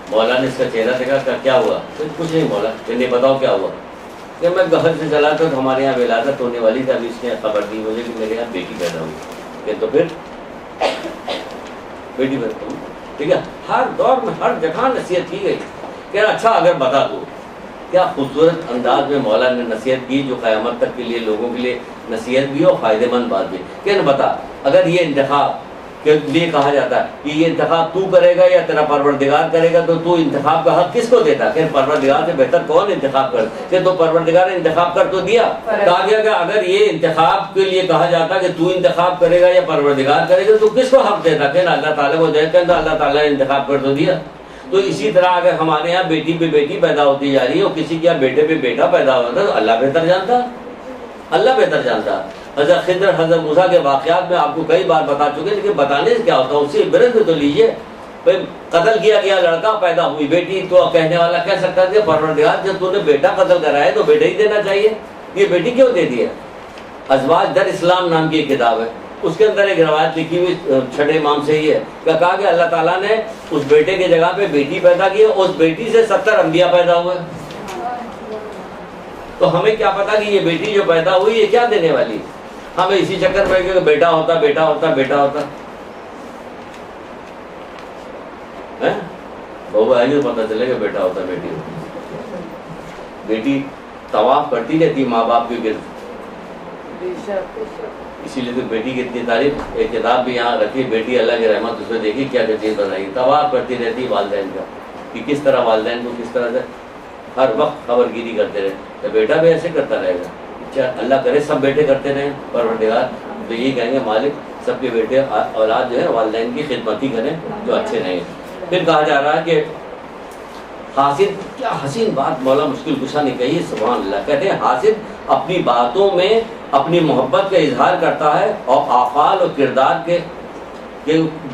A: مولا نے اس کا چہرہ دیکھا کہ کیا ہوا؟ کچھ نہیں مولا. کہ نہیں بتاؤ کیا ہوا؟ کہ میں گھر سے چلا تو ہمارے یہاں ولادت ہونے والی تھی، ابھی اس نے خبر دی مجھے کہ میرے یہاں بیٹی پیدا ہوئی. کہ تو پھر بیٹی پیدا ہوئی. ٹھیک ہے، ہر دور میں ہر جگہ نصیحت کی گئی کہ اچھا اگر بتا دو. کیا خوبصورت انداز میں مولا نے نصیحت کی جو قیامت تک کے لیے لوگوں کے لیے نصیحت بھی اور فائدہ مند بات بھی. کہ بتا اگر یہ انتخاب کے لیے کہا جاتا ہے کہ یہ انتخاب تو کرے گا یا تیرا پروردگار کرے گا، تو انتخاب کا حق کس کو دیتا؟ کہ پروردگار سے بہتر کون انتخاب کر؟ کہ تو پروردگار نے انتخاب کر تو دیا. کہا گیا کہ اگر یہ انتخاب کے لیے کہا جاتا کہ تو انتخاب کرے گا یا پروردگار کرے گا تو کس کو حق دیتا؟ کہ اللہ تعالیٰ کو دے کر اللہ تعالیٰ نے انتخاب کر تو دیا. تو اسی طرح اگر ہمارے یہاں بیٹی پہ بیٹی پیدا ہوتی جا رہی ہے اور کسی کے یہاں بیٹے پہ بیٹا پیدا ہوتا ہے تو اللہ بہتر جانتا، اللہ بہتر جانتا. حضرت خضر حضرت موسیٰ کے واقعات میں آپ کو کئی بار بتا چکے، لیکن بتانے سے کیا ہوتا ہے، اس سے عبرت میں تو لیجیے. قتل کیا گیا لڑکا، پیدا ہوئی بیٹی، تو کہنے والا کہہ سکتا ہے کہ پروردگار جب تو نے بیٹا قتل کرایا تو بیٹا ہی دینا چاہیے، یہ بیٹی کیوں دے دی ہے؟ ازواج در اسلام نام کی ایک کتاب ہے، اس کے اندر ایک روایت لکھی ہوئی چھٹے امام سے ہی ہے کہ کہا کہ اللہ تعالیٰ نے اس بیٹے کی جگہ پہ بیٹی پیدا کی، اس بیٹی سے 70 انبیاء پیدا ہوئے. تو ہمیں کیا پتا کہ یہ بیٹی جو پیدا ہوئی یہ کیا دینے والی؟ ہمیں اسی چکر میں کہ بیٹا ہوتا بیٹا ہوتا بیٹا ہوتا وہ آئیے پتہ چلے کہ بیٹا ہوتا بیٹی ہوتا. بیٹی طواف کرتی رہتی ماں باپ کے گرد، اسی لیے تو بیٹی کی اتنی تعریف. ایک کتاب بھی یہاں رکھی، بیٹی اللہ کی رحمت، اس میں دیکھی کیا کیا چیز بتائی. طواف کرتی رہتی والدین کا کہ کس طرح والدین کو کس طرح سے ہر وقت خبر گیری کرتے رہے. تو بیٹا بھی ایسے کرتا رہے گا. اچھا اللہ کرے سب بیٹے کرتے رہیں پروردگار، تو یہی کہیں گے مالک سب کے بیٹے اولاد جو ہے والدین کی خدمت ہی کریں جو اچھے رہیں. پھر کہا جا رہا ہے کہ حاسد، کیا حسین بات مولا مشکل کشا نے کہی ہے، سبحان اللہ. کہتے ہیں حاسد اپنی باتوں میں اپنی محبت کا اظہار کرتا ہے اور افعال اور کردار کے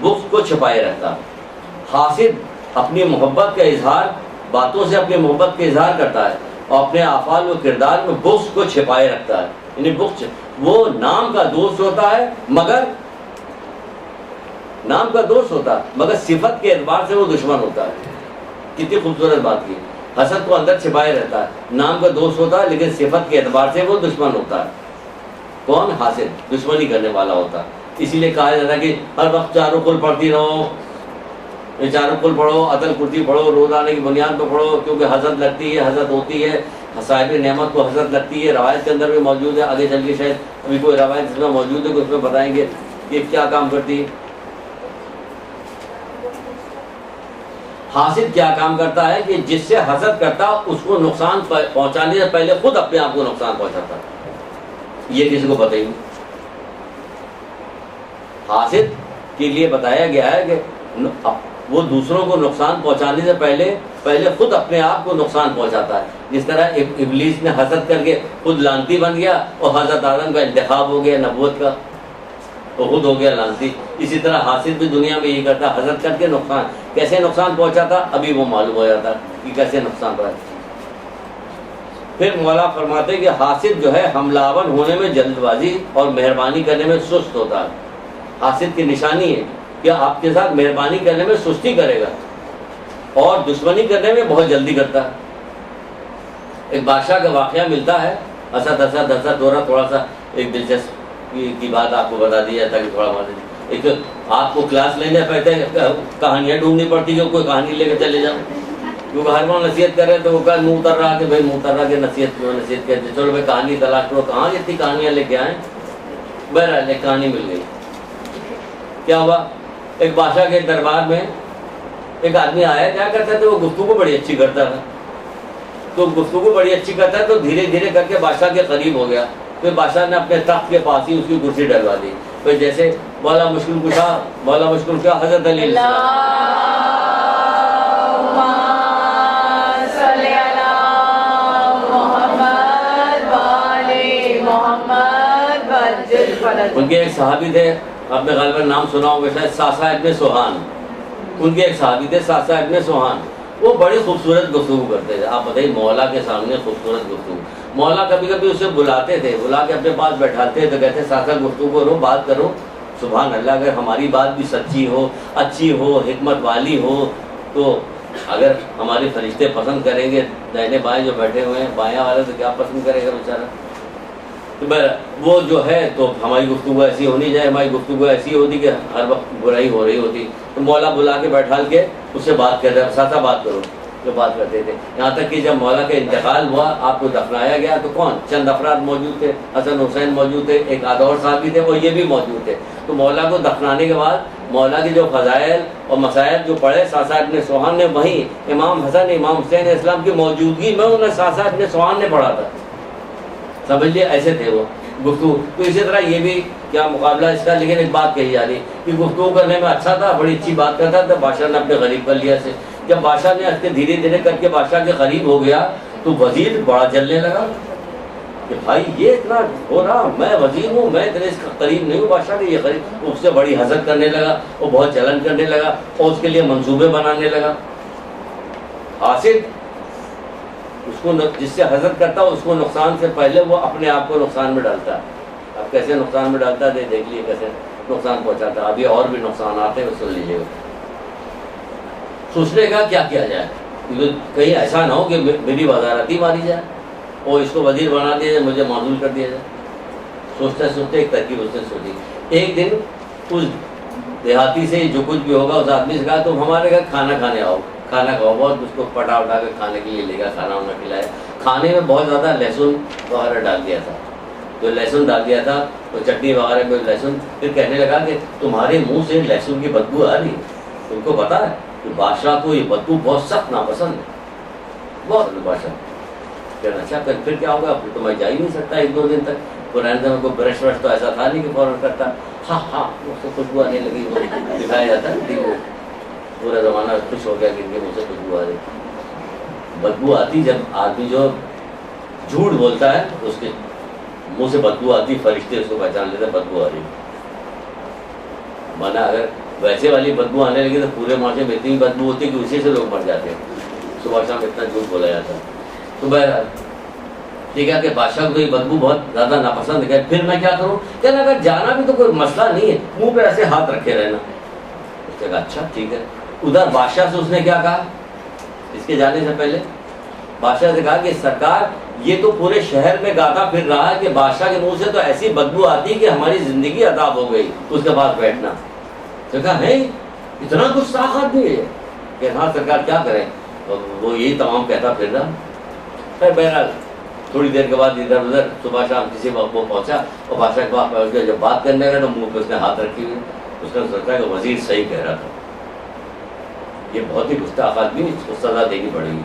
A: بغض کو چھپائے رکھتا ہے. حاسد اپنی محبت کا اظہار، باتوں سے اپنی محبت کا اظہار کرتا ہے اور اپنے افعال و کردار میں بغض کو چھپائے رکھتا ہے. یعنی بغض وہ نام کا دوست ہوتا ہے مگر نام کا دوست ہوتا ہے مگر صفت کے اعتبار سے وہ دشمن ہوتا ہے. کتنی خوبصورت بات کی. حسد کو اندر چھپائے رہتا ہے، نام کا دوست ہوتا ہے لیکن صفت کے اعتبار سے وہ دشمن ہوتا ہے. کون؟ حاسد، دشمنی کرنے والا ہوتا ہے. اسی لیے کہا جاتا ہے کہ ہر وقت چاروں کل پڑھتی رہو، چاروں کل پڑھو، عدل کرتی پڑھو، روزانے کی بنیاد پہ پڑھو، کیونکہ حسد لگتی ہے، حسد ہوتی ہے، صاحب نعمت کو حسد لگتی ہے. روایت کے اندر بھی موجود ہے، آگے چل کے شاید ابھی کوئی روایت اس میں موجود ہے کہ اس میں بتائیں گے کہ کیا کام کرتی ہے. حاسد کیا کام کرتا ہے کہ جس سے حسد کرتا اس کو نقصان پہنچانے سے پہلے خود اپنے آپ کو نقصان پہنچاتا. یہ کسی کو پتہ ہی نہیں. حاسد کے لیے بتایا گیا ہے کہ وہ دوسروں کو نقصان پہنچانے سے پہلے خود اپنے آپ کو نقصان پہنچاتا ہے. جس طرح ابلیس نے حسد کر کے خود لعنتی بن گیا اور حضرت آدم کا انتخاب ہو گیا نبوت کا، تو خود ہو گیا لعنتی. اسی طرح حاسد بھی دنیا میں یہی کرتا، حسد کر کے نقصان کیسے نقصان پہنچاتا ابھی وہ معلوم ہو جاتا کہ کیسے نقصان پہنچاتا. پھر مولا فرماتے کہ حاسد جو ہے حملہ آور ہونے میں جلد بازی اور مہربانی کرنے میں سست ہوتا ہے. حاسد کی نشانی ہے کہ آپ کے ساتھ مہربانی کرنے میں سستی کرے گا اور دشمنی کرنے میں بہت جلدی کرتا ہے. ایک بادشاہ کا واقعہ ملتا ہے، اسد تھوڑا سا ایک دلچسپ کی بات آپ کو بتا دی جاتا کہ تھوڑا ایک آپ کو کلاس لینے پہتے کہانیاں ڈھونڈنی پڑتی کہ کوئی کہانی لے کے چلے جاؤ، کیونکہ ہر وہاں نصیحت کر رہے تو وہ منہ اتر رہا کہ بھائی منہ اتر رہا کہ نصیحت کہتے چلو بھائی کہانی تلاش کرو، کہاں اتنی کہانیاں لے کے آئیں. بہرحال ایک کہانی مل گئی. کیا ہوا؟ ایک بادشاہ کے دربار میں ایک آدمی آیا، کیا کرتا تھا وہ گفتگو بڑی اچھی کرتا تھا. تو گفتگو بڑی اچھی کرتا ہے تو دھیرے دھیرے کر کے بادشاہ کے قریب ہو گیا. پھر بادشاہ نے اپنے تخت کے پاس ہی اس کی کرسی ڈلوا دی. پھر جیسے مولا مشکل کشا حضرت علی ان کے ایک صحابی تھے، آپ نے غالباً نام سنا ہوگا شاید، ساسا ابن سوہان. ان کے ایک صحابی تھے ساسا ابن سوہان. وہ بڑی خوبصورت گفتگو کرتے تھے. آپ بتائیے مولا کے سامنے خوبصورت گفتگو. مولا کبھی کبھی اسے بلاتے تھے, بلا کے اپنے پاس بیٹھاتے تو کہتے ساتھ ساتھ گفتگو کرو, بات کرو. سبحان اللہ, اگر ہماری بات بھی سچی ہو, اچھی ہو, حکمت والی ہو, تو اگر ہمارے فرشتے پسند کریں گے, دائیں بائیں جو بیٹھے ہوئے ہیں بایاں والے تو کیا پسند کرے گا بیچارہ. وہ جو ہے تو ہماری گفتگو ایسی ہونی چاہیے, ہماری گفتگو ایسی ہوتی کہ ہر وقت برائی ہو رہی ہوتی. تو مولا بلا کے بیٹھال کے اس سے بات کر رہے, ساتھ بات کرو, جو بات کرتے تھے. یہاں تک کہ جب مولا کا انتقال ہوا, آپ کو دفنایا گیا, تو کون چند افراد موجود تھے, حسن حسین موجود تھے, ایک آدھا اور صاحب بھی تھے, اور یہ بھی موجود تھے. تو مولا کو دفنانے کے بعد مولا کے جو فضائل اور مسائل جو پڑھے ساسا ابن سوہان نے, وہیں امام حسن امام حسین اسلام کی موجودگی میں انہیں ساسا ابن سوہان نے پڑھا تھا. سمجھ لیے, ایسے تھے وہ گفتگو. تو اسی طرح یہ بھی کیا مقابلہ اس کا, لیکن ایک بات کہی جا رہی کہ گفتگو کرنے میں اچھا تھا, بڑی اچھی بات کرتا تھا. بادشاہ نے اپنے غریب کر لیا سے. جب بادشاہ نے اس کے دھیرے دھیرے کر کے بادشاہ کے قریب ہو گیا, تو وزیر بڑا جلنے لگا کہ بھائی یہ اتنا ہو رہا, میں وزیر ہوں, میں اتنے اس کا قریب نہیں ہوں بادشاہ کے, یہ قریب. اس سے بڑی حسد کرنے لگا, وہ بہت جلن کرنے لگا, اور اس کے لیے منصوبے بنانے لگا. حاسد اس کو جس سے حسد کرتا اس کو نقصان سے پہلے وہ اپنے آپ کو نقصان میں ڈالتا ہے. اب کیسے نقصان میں ڈالتا ہے دیکھ لیے, کیسے نقصان پہنچاتا ہے. ابھی اور بھی نقصانات ہیں, وہ سن لیجیے گا. سوچنے کا کیا کیا جائے, کہیں ایسا نہ ہو کہ میری وزارت ہی ماری جائے اور اس کو وزیر بنا دیا جائے, مجھے معزول کر دیا جائے. سوچتے سوچتے ایک ترکیب اس نے سوچی. ایک دن اس دیہاتی سے جو کچھ بھی ہوگا اس آدمی سے کہا تم ہمارے گھر کھانا کھانے آؤ, کھانا کھاؤ. بہت اس کو پٹا اٹھا کے کھانے کے لیے لے گیا, کھانا وانا کھلایا. کھانے میں بہت زیادہ لہسن وغیرہ ڈال دیا تھا, جو لہسن ڈال دیا تھا تو چٹنی وغیرہ میں لہسن. پھر کہنے لگا کہ تمہارے منہ سے لہسن کی بدبو آ رہی, تم کو پتا ہے کہ بادشاہ کو یہ بدبو بہت سخت ناپسند ہے, بہت. بادشاہ کہنا اچھا پھر کیا ہوگا, پھر تو میں جا ہی نہیں سکتا ایک دو دن تک. پرانے زمانے کو برش ورش تو ایسا تھا نہیں کہ فوراً کرتا. ہاں ہاں اس سے خوشبو آنے لگی, وہ دکھایا جاتا ہے وہ پورا زمانہ خوش ہو گیا کہ ان کے منہ سے خوشبو آ رہی. بدبو آتی جب آدمی جو جھوٹ بولتا ہے اس کے منہ سے بدبو آتی, فرشتے اس کو پہچان لیتے بدبو آ رہی. مانا اگر ویسے والی بدبو آنے لگی تو پورے معاشرے میں اتنی بدبو ہوتی کہ اسی سے لوگ مر جاتے ہیں. صبح شام اتنا جھوٹ بولا جاتا ہے. تو بہرحال ٹھیک ہے کہ بادشاہ کو یہ بدبو بہت زیادہ ناپسند ہے. پھر میں کیا کروں, کہنا اگر جانا بھی تو کوئی مسئلہ نہیں ہے, منہ پہ ایسے ہاتھ رکھے رہنا. اس نے کہا اچھا ٹھیک ہے. ادھر بادشاہ سے اس نے کیا کہا, اس کے جانے سے پہلے بادشاہ سے کہا کہ سرکار یہ تو پورے شہر میں گاتا پھر رہا ہے کہ بادشاہ کے منہ سے تو ایسی بدبو آتی کہ ہماری زندگی عذاب ہو گئی اس کے پاس بیٹھنا. تو کہا ہے اتنا گستاخ آدمی ہے کہ ہاں سرکار کیا کریں. وہ یہی تمام کہتا پھر رہا. خیر بہرحال تھوڑی دیر کے بعد ادھر ادھر صبح شام کسی وقت وہ پہنچا اور بادشاہ کے پاس پہنچ گیا. جب بات کرنے لگا تو منہ پہ اس نے ہاتھ رکھی ہوئی. اس نے سوچا کہ وزیر صحیح کہہ رہا تھا, یہ بہت ہی گستاخ آدمی, اس کو سزا دینی پڑے گی.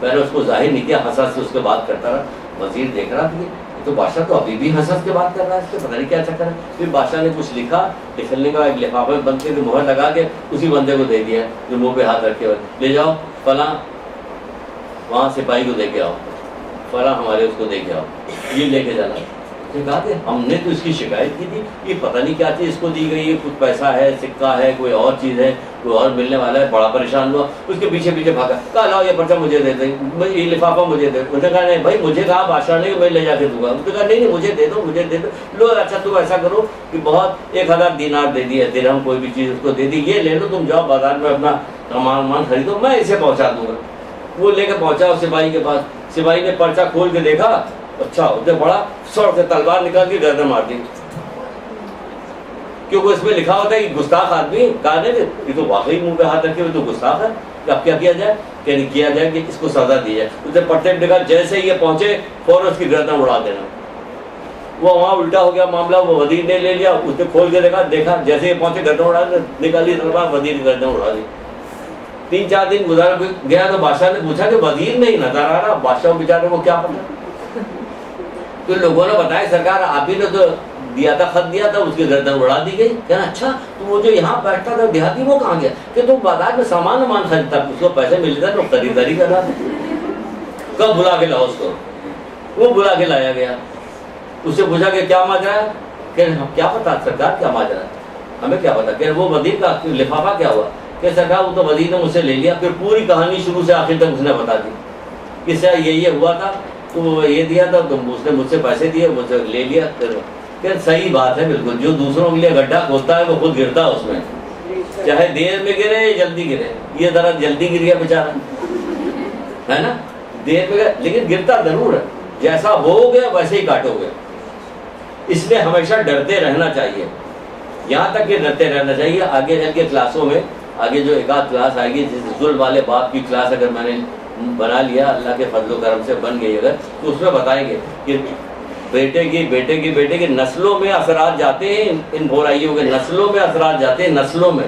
A: میں نے اس کو ظاہر نہیں کیا, حسد سے اس کے بات کرتا رہا. وزیر دیکھ رہا تھا تو بادشاہ تو ابھی بھی حسد کے بات کر رہا ہے, اس کے پتہ نہیں کیا چکر ہے. پھر بادشاہ نے کچھ لکھا, لکھنے کا ایک لفافے میں بند کے مہر لگا کے اسی بندے کو دے دیا جو منہ پہ ہاتھ رکھے ہوئے, لے جاؤ فلاں وہاں سپاہی کو دے کے آؤ, فلاں ہمارے اس کو دے کے آؤ, یہ لے کے جانا. اس نے کہا کہ ہم نے تو اس کی شکایت کی تھی, یہ پتہ نہیں کیا چیز اس کو دی گئی ہے, کچھ پیسہ ہے, سکہ ہے, کوئی اور چیز ہے, کوئی اور ملنے والا ہے. بڑا پریشان ہوا, اس کے پیچھے پیچھے بھاگا. کہا لاؤ یہ پرچہ مجھے دے دیں, یہ لفافہ مجھے دے. اس نے کہا نہیں بھائی مجھے کہا بادشاہ نے کہ میں لے جا کے دوں گا. اس نے کہا نہیں نہیں مجھے دے دو, مجھے دے دو. لو اچھا تم ایسا کرو کہ بہت 1000 دینار دے دی ہے, درہم کوئی بھی چیز اس کو دے دی, یہ لے لو, تم جاؤ بازار میں اپنا سامان وامان خریدو, میں اسے پہنچا دوں گا. وہ لے کے پہنچا اس سپاہی کے پاس. سپاہی نے پرچہ کھول کے دیکھا, اچھا اسے بڑا سوڑ سے تلوار نکال کے گردن مار دی, کیونکہ اس میں لکھا ہوتا ہے کہ گستاخ آدمی. کہا نہیں یہ تو واقعی منہ پہ ہاتھ رکھے ہوئے تو گستاخ ہے. اب کیا کیا جائے, کہ نہیں کیا جائے کہ اس کو سزا دی جائے. اس نے پرچے میں نکال, جیسے ہی یہ پہنچے فوراً اس کی گردن اڑا دینا. وہ وہاں الٹا ہو گیا معاملہ, وہ وزیر نے لے لیا, اس نے کھول کے دیکھا جیسے یہ پہنچے گردن اڑا نکالی تلوار, وزیر کی گردن اڑا دی. 3-4 دن گزار گیا تو بادشاہ نے پوچھا کہ وزیر نہیں نظر آ رہا. بادشاہ بیچارے کو کیا پتا, تو لوگوں نے بتایا سرکار آپ ہی نے تو دیا تھا, خط دیا تھا, اس کی گردن اڑا دی گئی. کہنا اچھا تو وہ جو یہاں بیٹھتا تھا دیہاتی وہ کہاں گیا, کہ تم بازار میں سامان خریدتا, اس کو پیسے ملتے تھے, تو خریداری کر رہا تھا. کب بلا کے لاؤ اس کو, وہ بلا کے لایا گیا. اس سے پوچھا کہ کیا ماجرا ہے, کہ کیا پتا سرکار کیا ماجرا ہے, ہمیں کیا پتا. کہ وہ وزیر کا لفافہ کیا ہوا, کہ سرکار وہ تو وزیر نے مجھ سے لے لیا. پھر پوری کہانی شروع سے آخر تک اس نے بتا دی کہ سر یہ ہوا تھا تو یہ دیا تھا تو اس نے مجھ سے پیسے دیے, مجھ سے لے لیا. پھر صحیح بات ہے بالکل, جو دوسروں کے لیے گڈھا کھودتا ہے وہ خود گرتا ہے اس میں, چاہے دیر میں گرے یا جلدی گرے. یہ ذرا جلدی گر گیا بیچارہ, ہے نا, دیر میں گرے لیکن گرتا ضرور ہے. جیسا ہو گیا ویسے ہی کاٹو گے. اس لیے ہمیشہ ڈرتے رہنا چاہیے, یہاں تک کہ ڈرتے رہنا چاہیے. آگے چل کے کلاسوں میں, آگے جو ایک آدھ کلاس آئے گی, جس ظلم والے باپ کی کلاس اگر میں نے بنا لیا, اللہ کے فضل و کرم سے بن گئی اگر, تو اس میں بتائیں گے کہ بیٹے کی نسلوں میں اثرات جاتے ہیں, ان برائیوں کے نسلوں میں اثرات جاتے ہیں, نسلوں میں.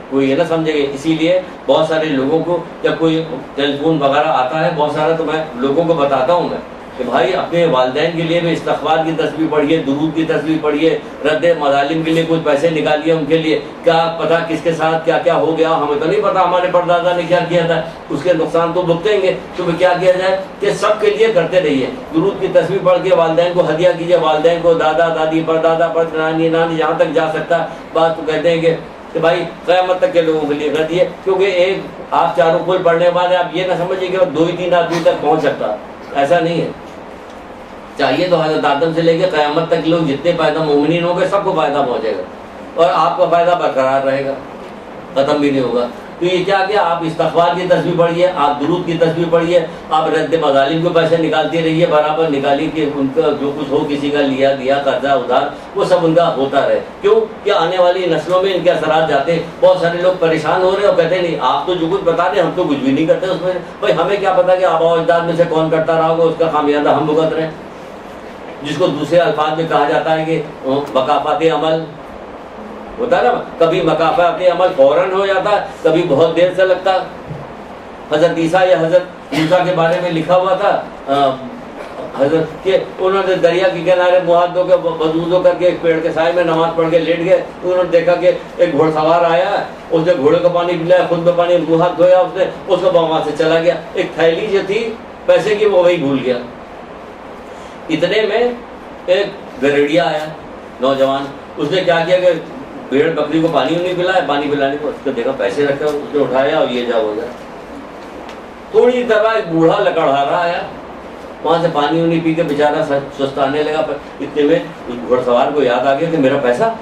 A: کوئی یہ نہ سمجھے گا. اسی لیے بہت سارے لوگوں کو جب کوئی ٹیلی فون وغیرہ آتا ہے بہت سارا, تو میں لوگوں کو بتاتا ہوں میں کہ بھائی اپنے والدین کے لیے بھی استغفار کی تسبیح پڑھیے, درود کی تسبیح پڑھیے, رد مظالم کے لیے کچھ پیسے نکالیے ان کے لیے. کیا پتا کس کے ساتھ کیا کیا ہو گیا, ہمیں تو نہیں پتا ہمارے پردادا نے کیا کیا تھا, اس کے نقصان تو بھگتیں گے. تو کیا کیا جائے کہ سب کے لیے کرتے رہیے, درود کی تسبیح پڑھ کے والدین کو ہدیہ کیجیے. والدین کو, دادا دادی, پردادا نانی نانی, جہاں تک جا سکتا ہے بات, تو کہتے ہیں کہ بھائی قیامت تک کے لوگوں کے لیے کر دیے. کیونکہ ایک آپ چاروں کل پڑھنے کے بعد آپ یہ نہ سمجھیے کہ 2-3 آدمی تک پہنچ سکتا, ایسا نہیں ہے. چاہیے تو حضرت آدم سے لے کے قیامت تک لوگ جتنے پیدا مومنین ہوں گے سب کو فائدہ پہنچے گا, اور آپ کا فائدہ برقرار رہے گا, ختم بھی نہیں ہوگا. تو یہ کیا کہ آپ استغفار کی تسبیح پڑھیے, آپ درود کی تسبیح پڑھیے, آپ رد مظالم کے پیسے نکالتے رہیے, برابر نکالیے کہ ان کا جو کچھ ہو, کسی کا لیا دیا قرضہ ادھار, وہ سب ان کا ہوتا رہے. کیوں کہ آنے والی نسلوں میں ان کے اثرات جاتے ہیں. بہت سارے لوگ پریشان ہو رہے ہیں اور کہتے ہیں نہیں آپ تو جو کچھ بتا رہے ہیں ہم تو کچھ بھی نہیں کرتے اس میں. بھائی ہمیں کیا پتا کہ آبا و اجداد میں سے کون کرتا رہا ہوگا, اس کا خامیازہ ہم بھگت رہے ہیں. جس کو دوسرے الفاظ میں کہا جاتا ہے کہ مکافات عمل ہوتا ہے نا, کبھی مکافات عمل فوراً ہو جاتا ہے, کبھی بہت دیر سے لگتا. حضرت عیسیٰ یا حضرت موسیٰ کے بارے میں لکھا ہوا تھا, حضرت کے انہوں نے دریا کے کنارے منہ ہاتھ دھو کے وضو کر کے ایک پیڑ کے سائے میں نماز پڑھ کے لیٹ گئے. انہوں نے دیکھا کہ ایک گھوڑ سوار آیا ہے, اس نے گھوڑے کو پانی پلایا, خود میں پانی, منہ ہاتھ دھویا اس نے, اس کو وہاں سے چلا گیا. ایک تھیلی جو تھی پیسے کی وہ وہی بھول گیا. اتنے میں ایک گریڑیا آیا نوجوان, اس نے کیا کیا کہ بھیڑ بکری کو پانی نہیں پلایا, پانی پلانے کو اس کو دیکھا پیسے رکھے, اس نے اٹھایا اور یہ جا ہو گیا. تھوڑی طرح ایک بوڑھا لکڑہارا آیا, وہاں سے پانی نہیں پی کے بیچارہ سستانے لگا. اتنے میں گھوڑ سوار کو یاد آ گیا کہ میرا پیسہ,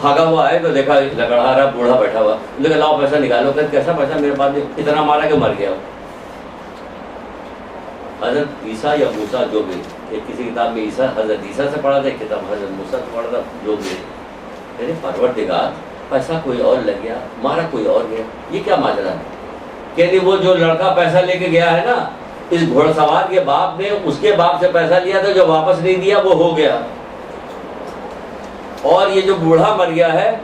A: بھاگا ہوا ہے تو دیکھا لکڑہارا بوڑھا بیٹھا ہوا, لیکن لاؤ پیسہ نکالو. کہ کیسا پیسہ, میرے پاس اتنا مارا کہ مر گیا. حضرت عیسیٰ یا موسیٰ جو بھی, ایک کسی کتاب میں عیسیٰ حضرت عیسیٰ سے پڑھا تھا, ایک کتاب حضرت موسیٰ سے پڑھا تھا, جو بھی میرے پروردگار پیسہ کوئی اور لگ گیا, مارا کوئی اور گیا, یہ کیا ماجرا ہے. کہ وہ جو لڑکا پیسہ لے کے گیا ہے نا, اس گھوڑ سوار کے باپ نے اس کے باپ سے پیسہ لیا تھا, جو واپس نہیں دیا وہ ہو گیا. اور یہ جو بوڑھا مر گیا ہے,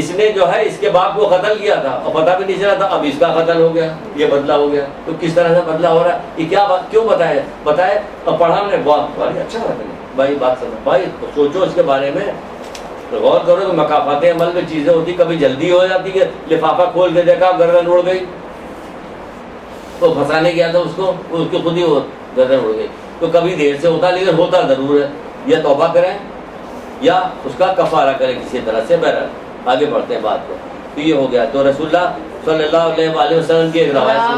A: اس نے جو ہے اس کے باپ کو قتل کیا تھا اور پتہ بھی نہیں چلا تھا, اب اس کا قتل ہو گیا, یہ بدلہ ہو گیا. تو کس طرح سے بدلہ ہو رہا ہے, یہ کیا بات, کیوں بتائے اور پڑھا ہم نے, بھائی اچھا ہے بھائی, بات سمجھ بھائی, سوچو اس کے بارے میں, غور کرو کہ مکافات عمل میں چیزیں ہوتی, کبھی جلدی ہو جاتی کہ لفافہ کھول کے دیکھا گردن اڑ گئی, تو پھنسانے گیا تھا اس کو, اس کی خود ہی گردن اڑ گئی. تو کبھی دیر سے ہوتا, لیکن ہوتا ضرور ہے. یا توبہ کریں یا اس کا کفارہ کریں کسی طرح سے. بہرحال آگے بڑھتے ہیں بات کو. تو یہ ہو گیا. تو رسول اللہ صلی اللہ علیہ وآلہ وسلم کی ایک روایت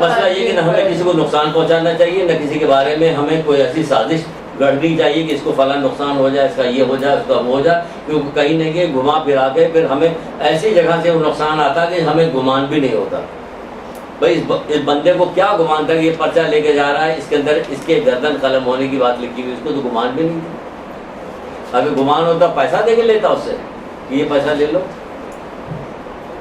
A: مسئلہ یہ کہ نہ ہمیں کسی کو نقصان پہنچانا چاہیے, نہ کسی کے بارے میں ہمیں کوئی ایسی سازش گڑھنی چاہیے کہ اس کو فلاں نقصان ہو جائے, اس کا یہ ہو جائے, اس کا وہ ہو جائے. کیونکہ کہیں نہ کہیں گھما پھرا کے پھر ہمیں ایسی جگہ سے وہ نقصان آتا کہ ہمیں گمان بھی نہیں ہوتا. بھائی اس بندے کو کیا گمان تھا کہ یہ پرچہ لے کے جا رہا ہے, اس کے اندر اس کے گردن قلم ہونے کی بات لکھی ہوئی, اس کو تو گمان بھی نہیں تھا. اگر گمان ہوتا پیسہ دے کے لیتا اس سے, یہ پیسہ لے لو.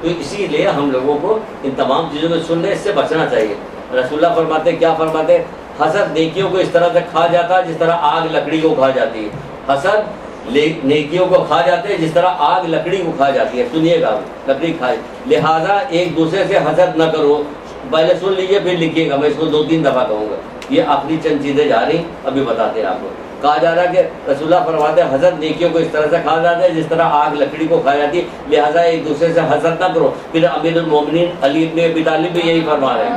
A: تو اسی لیے ہم لوگوں کو ان تمام چیزوں کو سننے اس سے بچنا چاہیے. رسول اللہ فرماتے, کیا فرماتے, حسد نیکیوں کو اس طرح سے کھا جاتا ہے جس طرح آگ لکڑی کو کھا جاتی ہے. حسد نیکیوں کو کھا جاتے ہیں جس طرح آگ لکڑی کو کھا جاتی ہے. سنیے گا, لکڑی کھائے. لہٰذا ایک دوسرے سے حسد نہ کرو. پہلے سن لیجیے پھر لکھیے گا, میں اس کو 2-3 دفعہ کہوں گا. یہ اپنی چند چیزیں جا رہی, ابھی بتاتے ہیں آپ کو. کہا جا رہا ہے کہ رسول اللہ فرماتے ہیں حسد نیکیوں کو اس طرح سے کھا جاتا ہے جس طرح آگ لکڑی کو کھا جاتی ہے, لہٰذا ایک دوسرے سے حسد نہ کرو. پھر امیر المومنین علی ابن ابی طالب بھی یہی فرما رہے ہیں.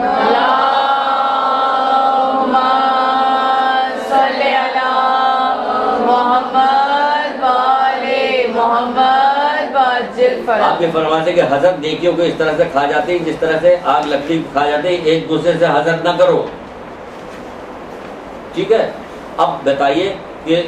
B: الفرج
A: آپ یہ فرماتے کہ حسد نیکیوں کو اس طرح سے کھا جاتے ہیں جس طرح سے آگ لکڑی کو کھا جاتے ہیں، ایک دوسرے سے حسد نہ کرو، ٹھیک ہے؟ اب بتائیے کہ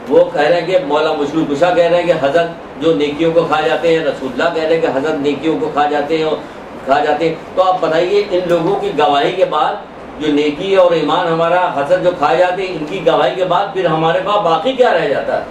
A: وہ کہہ رہے ہیں کہ مولا مشکل کشا کہہ رہے ہیں کہ حسد جو نیکیوں کو کھا جاتے ہیں، رسول اللہ کہہ رہے ہیں کہ حسد نیکیوں کو کھا جاتے ہیں، تو آپ بتائیے ان لوگوں کی گواہی کے بعد جو نیکی اور ایمان ہمارا حسد جو کھائے جاتے ہیں، ان کی گواہی کے بعد پھر ہمارے پاس باقی کیا رہ جاتا ہے؟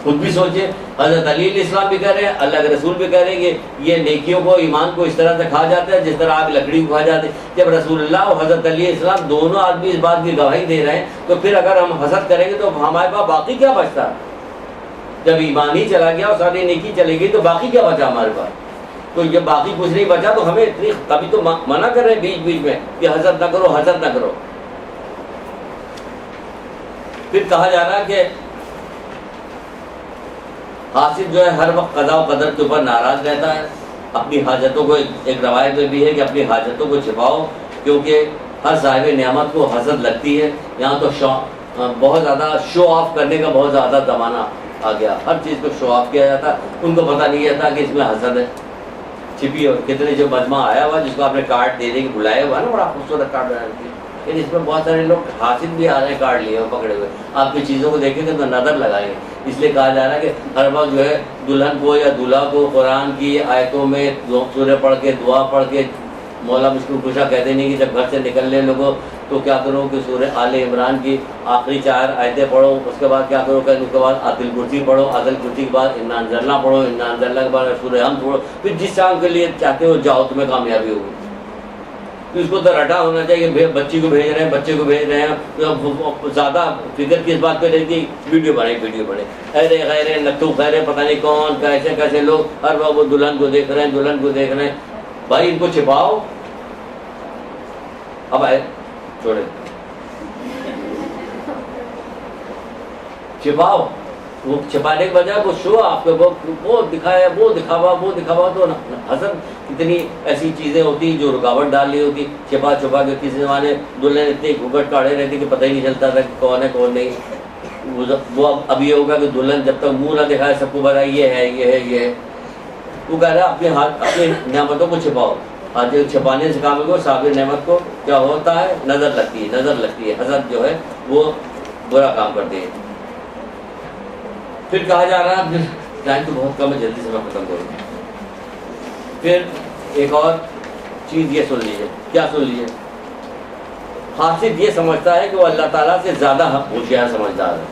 A: خود بھی سوچے، حضرت علی علیہ السلام بھی کہہ رہے ہیں، اللہ کے رسول بھی کہہ رہے ہیں کہ یہ نیکیوں کو ایمان کو اس طرح سے کھا جاتا ہے جس طرح آگ لکڑی کو کھا جاتے ہیں۔ جب رسول اللہ اور حضرت علی علیہ السلام دونوں آدمی اس بات کی گواہی دے رہے ہیں تو پھر اگر ہم حسد کریں گے تو ہمارے پاس باقی کیا بچتا؟ جب ایمان ہی چلا گیا اور ساری نیکی چلے گئی تو باقی کیا بچا ہمارے پاس؟ تو یہ باقی کچھ نہیں بچا تو ہمیں اتنی تبھی تو منع کر رہے ہیں بیچ بیچ میں کہ حسد نہ کرو، حسد نہ کرو۔ پھر کہا جا رہا ہے کہ حاسد جو ہے ہر وقت قضاء و قدر کے اوپر ناراض رہتا ہے، اپنی حاجتوں کو، ایک روایت میں بھی ہے کہ اپنی حاجتوں کو چھپاؤ، کیونکہ ہر صاحب نعمت کو حسد لگتی ہے۔ یہاں تو بہت زیادہ شو آف کرنے کا بہت زیادہ زمانہ آ گیا، ہر چیز کو شو آف کیا جاتا، ان کو پتہ نہیں جاتا کہ اس میں حسد ہے چھپی ہے۔ کتنے جو مجمع آیا ہوا جس کو آپ نے کارڈ دے دے کے بلایا ہوا ہے نا، بڑا خوبصورت کارڈ بنا کے، لیکن اس میں بہت سارے لوگ حاسد بھی آ رہے ہیں کارڈ لیے پکڑے ہوئے، آپ کی چیزوں کو دیکھیں گے تو نظر لگائیں گے۔ اس لیے کہا جا رہا ہے کہ ہر وقت جو ہے دلہن کو یا دولہا کو قرآن کی آیتوں میں سورہ پڑھ کے، دعا پڑھ کے، مولا مشکل کشا کہتے نہیں کہ جب گھر سے نکلنے لوگوں تو کیا کرو کہ سورہ آل عمران کی آخری 4 آیتیں پڑھو، اس کے بعد کیا کرو کہ اس کے بعد آیت الکرسی پڑھو، آیت الکرسی کے بعد انا انزلنا پڑھو، انا انزلنا کے بعد سورہ حمد پڑھو، پھر جس کام کے لیے چاہتے ہو جاؤ، تمہیں کامیابی ہوگی۔ تو اس کو تو رٹا ہونا چاہیے کہ بچی کو بھیج رہے ہیں، بچے کو بھیج رہے ہیں، زیادہ فکر کس بات پہ رہتی ہے؟ ویڈیو بنے ارے غیر نتو خیر پتہ نہیں کون کیسے کیسے لوگ ہر وقت وہ دلہن کو دیکھ رہے ہیں، دلہن کو دیکھ رہے ہیں۔ بھائی ان کو چھپاؤ، اب آئے چھوڑے، چھپاؤ، وہ چھپانے کے بجائے وہ شو آپ کے وہ دکھایا، وہ دکھاوا تو حسد اتنی ایسی چیزیں ہوتی جو رکاوٹ ڈال رہی ہوتی، چھپا کے کسی زمانے دلہن اتنے گھگٹ کاڑے رہتی کہ پتہ ہی نہیں چلتا تھا کہ کون ہے کون نہیں۔ وہ اب یہ ہوگا کہ دلہن جب تک منہ نہ دکھائے سب کو بتا یہ ہے، وہ کہہ رہا ہے اپنے ہاتھ اپنی نعمتوں کو چھپاؤ۔ آج چھپانے سے کام کو صابر نعمت کو کیا ہوتا ہے؟ نظر لگتی ہے، حسد جو ہے وہ برا کام کرتی ہے۔ پھر کہا جا رہا ہے، ٹائم تو بہت کم ہے، جلدی سے میں ختم کروں۔ پھر ایک اور چیز یہ سن لیجیے، کیا سن لیجیے؟ حاسد یہ سمجھتا ہے کہ وہ اللہ تعالیٰ سے زیادہ ہوشیار سمجھدار ہے۔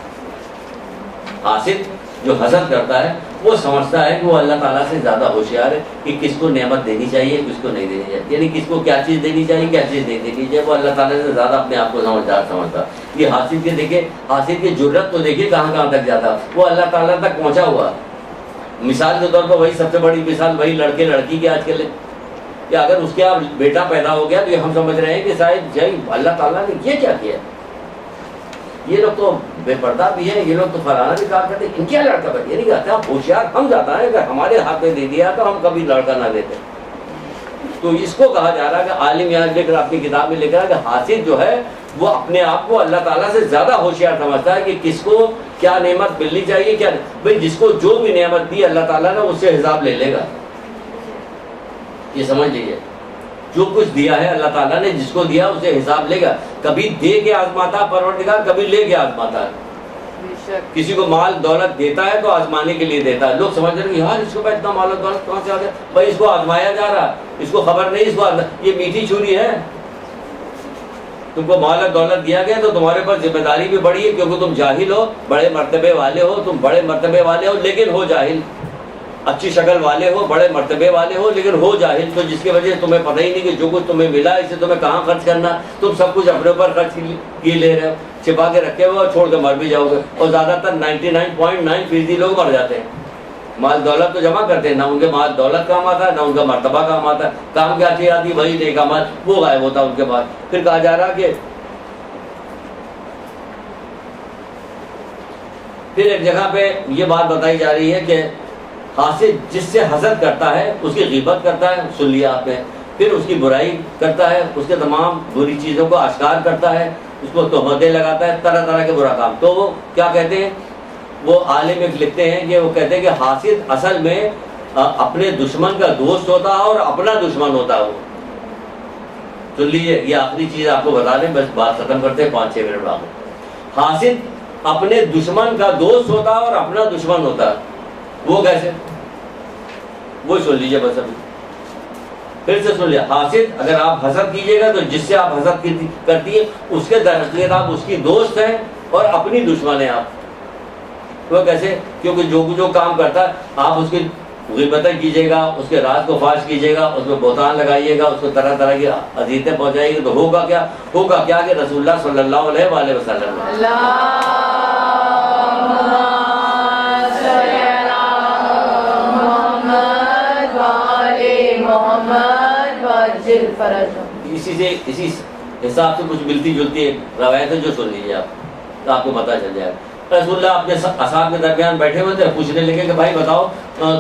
A: حاسد جو حسد کرتا ہے وہ سمجھتا ہے کہ وہ اللہ تعالیٰ سے زیادہ ہوشیار ہے کہ کس کو نعمت دینی چاہیے، کس کو نہیں دینی چاہیے، یعنی کس کو کیا چیز دینی چاہیے، کیا چیز نہیں دینی چاہیے، وہ اللہ تعالیٰ سے زیادہ اپنے آپ کو سمجھدار سمجھتا ہے۔ یہ حاسد کے دیکھیں، حاسد کی جرت تو دیکھیے کہاں تک جاتا ہے، وہ اللہ تعالیٰ تک پہنچا ہوا۔ مثال کے طور پر وہی سب سے بڑی مثال وہی لڑکے لڑکی کی آج کل ہے کہ اگر اس کے آپ بیٹا پیدا ہو گیا تو یہ ہم سمجھ رہے ہیں کہ شاید جی اللہ تعالیٰ نے یہ کیا کیا، یہ لوگ تو بے پردہ بھی ہیں، یہ لوگ تو فلانا بھی کام کرتے ہیں، ان کیا لڑکا بن، یہ نہیں کہتے آپ ہوشیار ہم جاتا ہے، اگر ہمارے ہاتھ میں دے دیا تو ہم کبھی لڑکا نہ دیتے۔ تو اس کو کہا جا رہا ہے کہ عالم یہاں لکھ رہا، اپنی کتاب میں لکھ رہا ہے کہ حاسد جو ہے وہ اپنے آپ کو اللہ تعالیٰ سے زیادہ ہوشیار سمجھتا ہے کہ کس کو کیا نعمت ملنی چاہیے، کیا بھائی جس کو جو بھی نعمت دی اللہ تعالیٰ نے اس سے حساب لے لے گا۔ یہ سمجھ لیجیے، جو کچھ دیا ہے اللہ تعالیٰ نے جس کو دیا اسے حساب لے گا، کبھی دے کے آزماتا پروردگار، کبھی لے کے آزماتا ہے۔ کسی کو مال دولت دیتا ہے تو آزمانے کے لیے دیتا ہے، لوگ سمجھ رہے ہیں یار اس کو اتنا مال و دولت کہاں سے آ گیا، بھائی اس کو آزمایا جا رہا، اس کو خبر نہیں، اس کو یہ میٹھی چھری ہے، تم کو مال و دولت دیا گیا تو تمہارے پر ذمہ داری بھی بڑی ہے، کیونکہ تم جاہل ہو، بڑے مرتبے والے ہو، تم بڑے مرتبے والے ہو لیکن ہو جاہل، اچھی شکل والے ہو، بڑے مرتبے والے ہو لیکن ہو جاہل، تو جس کی وجہ سے تمہیں پتہ ہی نہیں کہ جو کچھ تمہیں ملا اسے تمہیں کہاں خرچ کرنا، تم سب کچھ اپنے اوپر خرچ کیے لے رہے ہو، چھپا کے رکھے ہوئے اور چھوڑ کے مر بھی جاؤ گے، اور زیادہ تر 99.9% لوگ مر جاتے ہیں۔ مال دولت تو جمع کرتے ہیں، نہ ان کے مال دولت کام آتا ہے نہ ان کا مرتبہ کام آتا ہے، کام کیا چیز آتی ہے وہی نیک عمل، وہ غائب ہوتا ہے ان کے بعد۔ پھر کہا جا رہا کہ پھر ایک جگہ پہ یہ بات بتائی جا رہی ہے کہ حاسد جس سے حسد کرتا ہے اس کی غیبت کرتا ہے، سن لیا آپ نے، پھر اس کی برائی کرتا ہے، اس کے تمام بری چیزوں کو آشکار کرتا ہے، اس کو تہمتیں لگاتا ہے، طرح طرح کے برا کام۔ تو وہ کیا کہتے ہیں، وہ عالم ایک لکھتے ہیں کہ وہ کہتے ہیں کہ حاسد اصل میں اپنے دشمن کا دوست ہوتا ہے اور اپنا دشمن ہوتا ہے وہ. سن لیجیے, یہ آخری چیز آپ کو بتا دیں, بس بات ختم کرتے ہیں, 5-6 منٹ بعد. حاسد اپنے دشمن کا دوست ہوتا ہے اور اپنا دشمن ہوتا ہے. وہ کیسے؟ وہ سن لیجیے بس ابھی پھر سے سن لیا. حاسد, اگر آپ حسد کیجیے گا تو جس سے آپ حسد کرتی ہے اس کے در حقیقت آپ اس کی دوست ہیں اور اپنی دشمن ہیں آپ. وہ کیسے؟ کیونکہ جو کام کرتا ہے آپ اس کی غیبتیں کیجیے گا, اس کے راز کو فاش کیجیے گا, اس میں بہتان لگائیے گا, اس کو طرح طرح کی اذیتیں پہنچائیے گا, تو ہوگا کیا کہ رسول اللہ صلی اللہ علیہ وآلہ وسلم اسی حساب سے کچھ ملتی جلتی روایتیں جو سن لیجیے آپ, تو آپ کو پتہ چل جائے گا. رسول اللہ اپنے اصحاب کے درمیان بیٹھے ہوئے تھے, پوچھنے لگے کہ بھائی بتاؤ,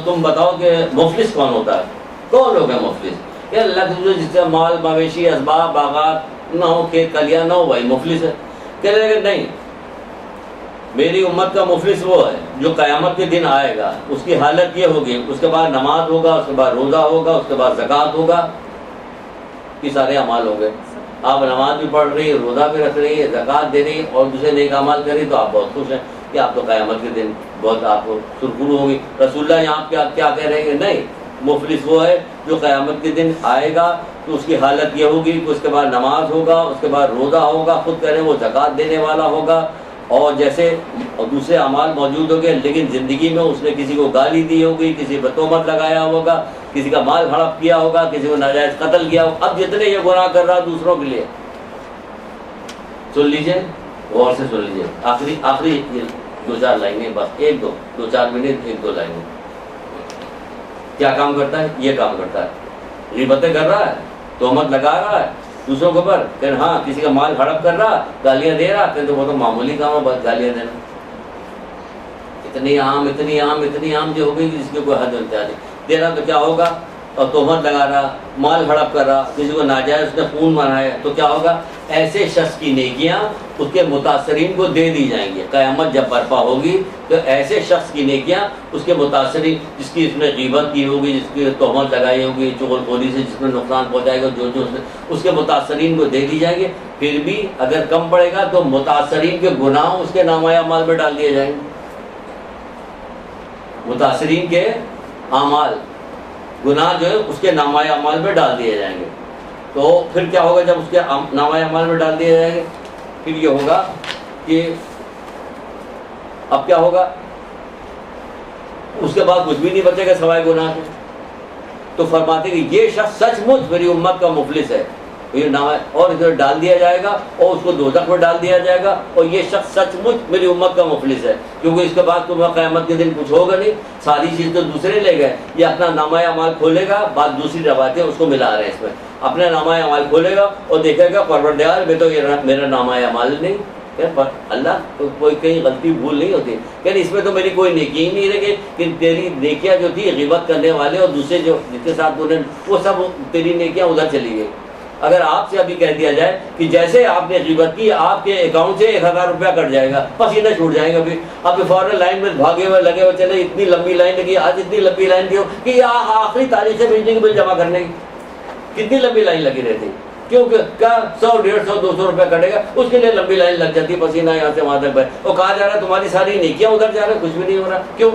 A: تم بتاؤ کہ مفلس کون ہوتا ہے, کون لوگ ہیں مفلس؟ کہ اللہ کے جس سے مال مویشی اسباب باغات نہ ہو, کھیت کلیاں نہ ہو, بھائی مفلس ہے. کہنے لگے نہیں, میری امت کا مفلس وہ ہے جو قیامت کے دن آئے گا, اس کی حالت یہ ہوگی, اس کے بعد نماز ہوگا, اس کے بعد روزہ ہوگا, اس کے بعد زکوٰۃ ہوگا, یہ سارے اعمال ہو گئے. آپ نماز بھی پڑھ رہی ہے, روزہ بھی رکھ رہی ہے, زکوٰۃ دے رہی ہے اور دوسرے نیک اعمال کر رہی, تو آپ بہت خوش ہیں کہ آپ تو قیامت کے دن بہت آپ کو سرخرو ہوں گی. رسول اللہ یہاں کیا کہہ رہے ہیں؟ نہیں, مفلس وہ ہے جو قیامت کے دن آئے گا تو اس کی حالت یہ ہوگی کہ اس کے بعد نماز ہوگا, اس کے بعد روزہ ہوگا, خود کہہ رہے ہیں وہ زکوٰۃ دینے والا ہوگا, اور جیسے دوسرے اعمال موجود ہوں گے, لیکن زندگی میں اس نے کسی کو گالی دی ہوگی, کسی پر تہمت لگایا ہوگا, کسی کا مال ہڑپ کیا ہوگا, کسی کو ناجائز قتل کیا ہوگا. اب جتنے یہ گناہ کر رہا دوسروں کے لیے, سن لیجیے, غور سے سن لیجیے, آخری 2-4 لائنیں بس, 2-4 منٹ, 1-2 لائنیں. کیا کام کرتا ہے؟ یہ کام کرتا ہے, غیبتیں کر رہا ہے, تہمت لگا رہا ہے دوسروں کے اوپر, کہ ہاں کسی کا مال ہڑپ کر رہا, گالیاں دے رہا, کہ تو وہ تو معمولی کام ہے بس گالیاں دینا. اتنی عام جو ہو گئی جس کی کوئی حد انتہا نہیں. دے رہا تو کیا ہوگا, اور تہمت لگا رہا, مال ہڑپ کر رہا, کسی کو ناجائز اس نے خون بنایا, تو کیا ہوگا؟ ایسے شخص کی نیکیاں اس کے متاثرین کو دے دی جائیں گی. قیامت جب برپا ہوگی تو ایسے شخص کی نیکیاں اس کے متاثرین, جس کی اس نے غیبت کی ہوگی, جس کی تہمت لگائی ہوگی, چغل خوری سے جس میں نقصان پہنچائے گا, جو اس کے متاثرین کو دے دی جائیں گے. پھر بھی اگر کم پڑے گا تو متاثرین کے گناہ اس کے نامہ اعمال میں ڈال دیے جائیں گے. متاثرین کے اعمال, گناہ جو ہے اس کے نامہ اعمال میں ڈال دیے جائیں گے. تو پھر کیا ہوگا جب اس کے نامہ اعمال میں ڈال دیے جائیں گے؟ پھر یہ ہوگا کہ اب کیا ہوگا, اس کے بعد کچھ بھی نہیں بچے گا سوائے گناہ کے. تو فرماتے کہ یہ شخص سچ مچ میری امت کا مفلس ہے, یہ نامہ اور ادھر ڈال دیا جائے گا اور اس کو دوزخ میں ڈال دیا جائے گا, اور یہ شخص سچ مچ میری امت کا مفلس ہے, کیونکہ اس کے بعد تو قیامت کے دن کچھ ہوگا نہیں, ساری چیز تو دوسرے لے گئے. یہ اپنا نامہ اعمال کھولے گا, بعد دوسری روایتیں اس کو ملا رہے ہیں اس میں, اپنا نامہ اعمال کھولے گا اور دیکھے گا پروردگار میں تو یہ میرا نامہ اعمال نہیں, اللہ تو کوئی کہیں غلطی بھول نہیں ہوتی, کہ اس میں تو میری کوئی نیکی ہی نہیں رہے, کہ تیری نیکیاں جو تھی غیبت کرنے والے اور دوسرے جو جس کے ساتھ نے, وہ سب تیری نیکیاں ادھر چلی گئی. اگر آپ سے ابھی کہہ دیا جائے کہ جیسے آپ نے غیبت کی آپ کے اکاؤنٹ سے 1000 روپیہ کٹ جائے گا, پسینہ چھوٹ جائے گا, پھر آپ فوراً لائن میں بھاگے ہوئے لگے ہوئے چلے, اتنی لمبی لائن لگی, آج اتنی لمبی لائن تھی کہ آخری تاریخ سے بجلی کے بل جمع کرنے کی کتنی لمبی لائن لگی رہتی, کیونکہ کیا 100, 150, 200 روپیہ کٹے گا, اس کے لیے لمبی لائن لگ جاتی, پسینہ یہاں سے وہاں تک, اور کہا جا رہا ہے تمہاری ساری نیکیاں ادھر جا رہا ہے, کچھ بھی نہیں ہو رہا. کیوں؟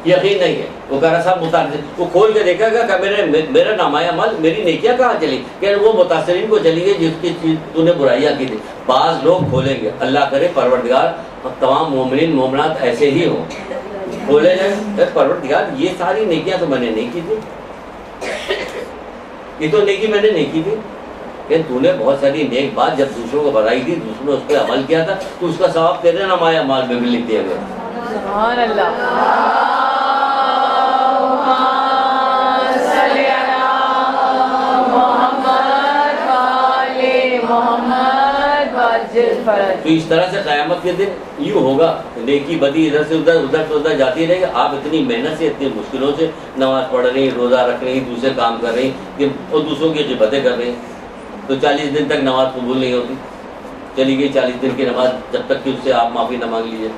A: یقین نہیں ہے. وہ کہہ رہا صاحب متاثر, وہ کھول کے دیکھا گا کہ میرا نامہ اعمال, میری نیکیاں کہاں چلی, کہ وہ متاثرین کو چلی گئی جس کی چیز تو نے برائیاں کی تھی. بعض لوگ کھولیں گے, اللہ کرے پروردگار تمام مومنین مومنات ایسے ہی ہوں, کھولے جائیں پروردگار یہ ساری نیکیاں تو میں نے نہیں کی تھی, یہ تو نیکی میں نے نہیں کی تھی, کہ تو نے بہت ساری نیک بات جب دوسروں کو بتائی تھی, دوسروں نے اس پہ عمل کیا تھا, تو اس کا ثواب تیرے نامہ اعمال میں بھی لکھ دیا گیا.
B: سبحان اللہ.
A: تو اس طرح سے قیامت کے دن یوں ہوگا, نیکی بدی ادھر سے ادھر جاتی رہے گی. آپ اتنی محنت سے, اتنی مشکلوں سے نماز پڑھ رہی, روزہ رکھ رہی, دوسرے کام کر رہی, اور دوسروں کی غیبتیں کر رہی, تو 40 دن تک نماز قبول نہیں ہوتی. چلی گئی 40 دن کی نماز، جب تک کہ اس سے آپ معافی نہ مانگ لیجیے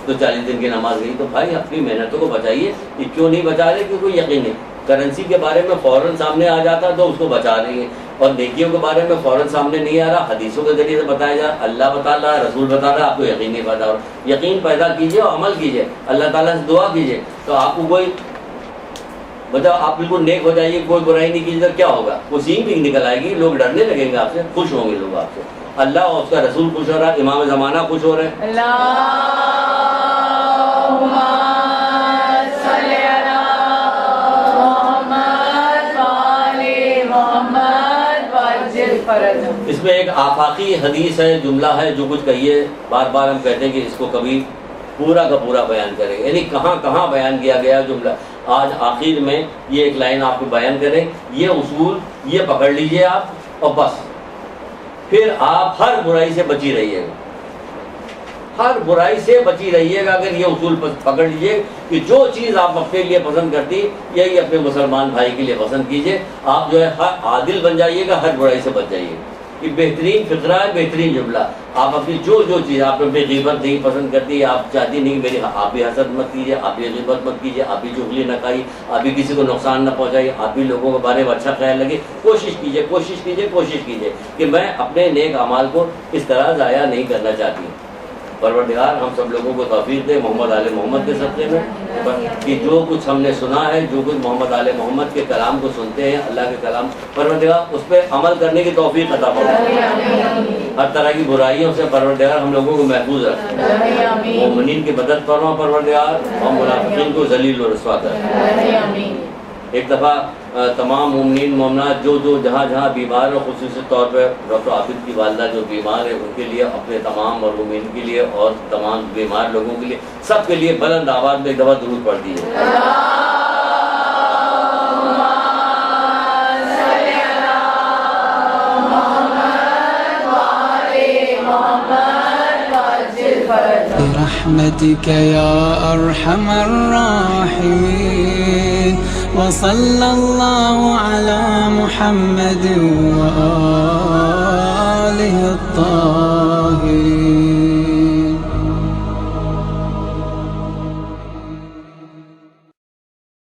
A: تو 40 دن کی نماز گئی. تو بھائی اپنی محنتوں کو بچائیے. یہ کیوں نہیں بچا رہے؟ کیونکہ کوئی یقین نہیں. کرنسی کے بارے میں فوراً سامنے آ جاتا تو اس کو بچا رہی ہے، اور نیکیوں کے بارے میں فوراً سامنے نہیں آ رہا، حدیثوں کے ذریعے سے بتایا جا رہا، اللہ بتا رہا ہے، رسول بتا رہا ہے، آپ کو یقین نہیں پیدا ہو رہا. یقین پیدا کیجیے اور عمل کیجیے، اللہ تعالیٰ سے دعا کیجیے، تو آپ کو کوئی بتاؤ آپ بالکل نیک ہو جائیے، کوئی برائی نہیں کیجیے تو کیا ہوگا؟ وہ سین بھی نکل آئے گی، لوگ ڈرنے لگیں گے آپ سے، خوش ہوں گے لوگ آپ سے. اللہ اور اس کا رسول خوش ہو رہا ہے، امام زمانہ خوش ہو رہے ہیں. اس میں ایک آفاقی حدیث ہے، جملہ ہے، جو کچھ کہیے بار بار ہم کہتے ہیں کہ اس کو کبھی پورا کا پورا بیان کریں، یعنی کہاں کہاں بیان کیا گیا جملہ. آج آخر میں یہ ایک لائن آپ کو بیان کریں، یہ اصول یہ پکڑ لیجئے آپ، اور بس پھر آپ ہر برائی سے بچی رہیے گا، ہر برائی سے بچی رہیے گا. اگر یہ اصول پکڑ لیجئے کہ جو چیز آپ اپنے لیے پسند کرتی یہی اپنے مسلمان بھائی کے لیے پسند کیجئے، آپ جو ہے ہر عادل بن جائیے گا، ہر برائی سے بچ جائیے گا. یہ بہترین فقرہ ہے، بہترین جملہ. آپ اپنی جو چیز آپ اپنی غیبت نہیں پسند کرتی، آپ چاہتی نہیں کہ میری، آپ بھی حسد مت کیجیے، آپ بھی غیبت مت کیجیے، آپ بھی چغلی نہ کھائیے، آپ بھی کسی کو نقصان نہ پہنچائیے، آپ بھی لوگوں کے بارے میں اچھا خیال لگے. کوشش کیجیے کوشش کیجیے کوشش کیجیے کہ میں اپنے نیک اعمال کو اس طرح ضائع نہیں کرنا چاہتی. پروردگار ہم سب لوگوں کو توفیق دے محمد آل محمد کے صدقے میں، کہ جو کچھ ہم نے سنا ہے، جو کچھ محمد آل محمد کے کلام کو سنتے ہیں، اللہ کے کلام، پروردگار اس پہ عمل کرنے کی توفیق عطا فرمائے. ہر طرح کی برائیوں سے پروردگار ہم لوگوں کو محفوظ رکھے. مومنین کی مدد فرما پروردگار، اور منافقین کو ذلیل و رسوا کر. ایک دفعہ تمام مومنین مومنات جو جہاں جہاں بیمار ہیں، خصوصی طور پہ ڈاکٹر عابد کی والدہ جو بیمار ہے، ان کے لیے، اپنے تمام مرحومین کے لیے، اور تمام بیمار لوگوں کے لیے، سب کے لیے بلند آواز میں ایک دفعہ درود پڑھ دیجیے.
C: برحمتك يا أرحم الراحمين وصلى الله على محمد وآله الطاهرين.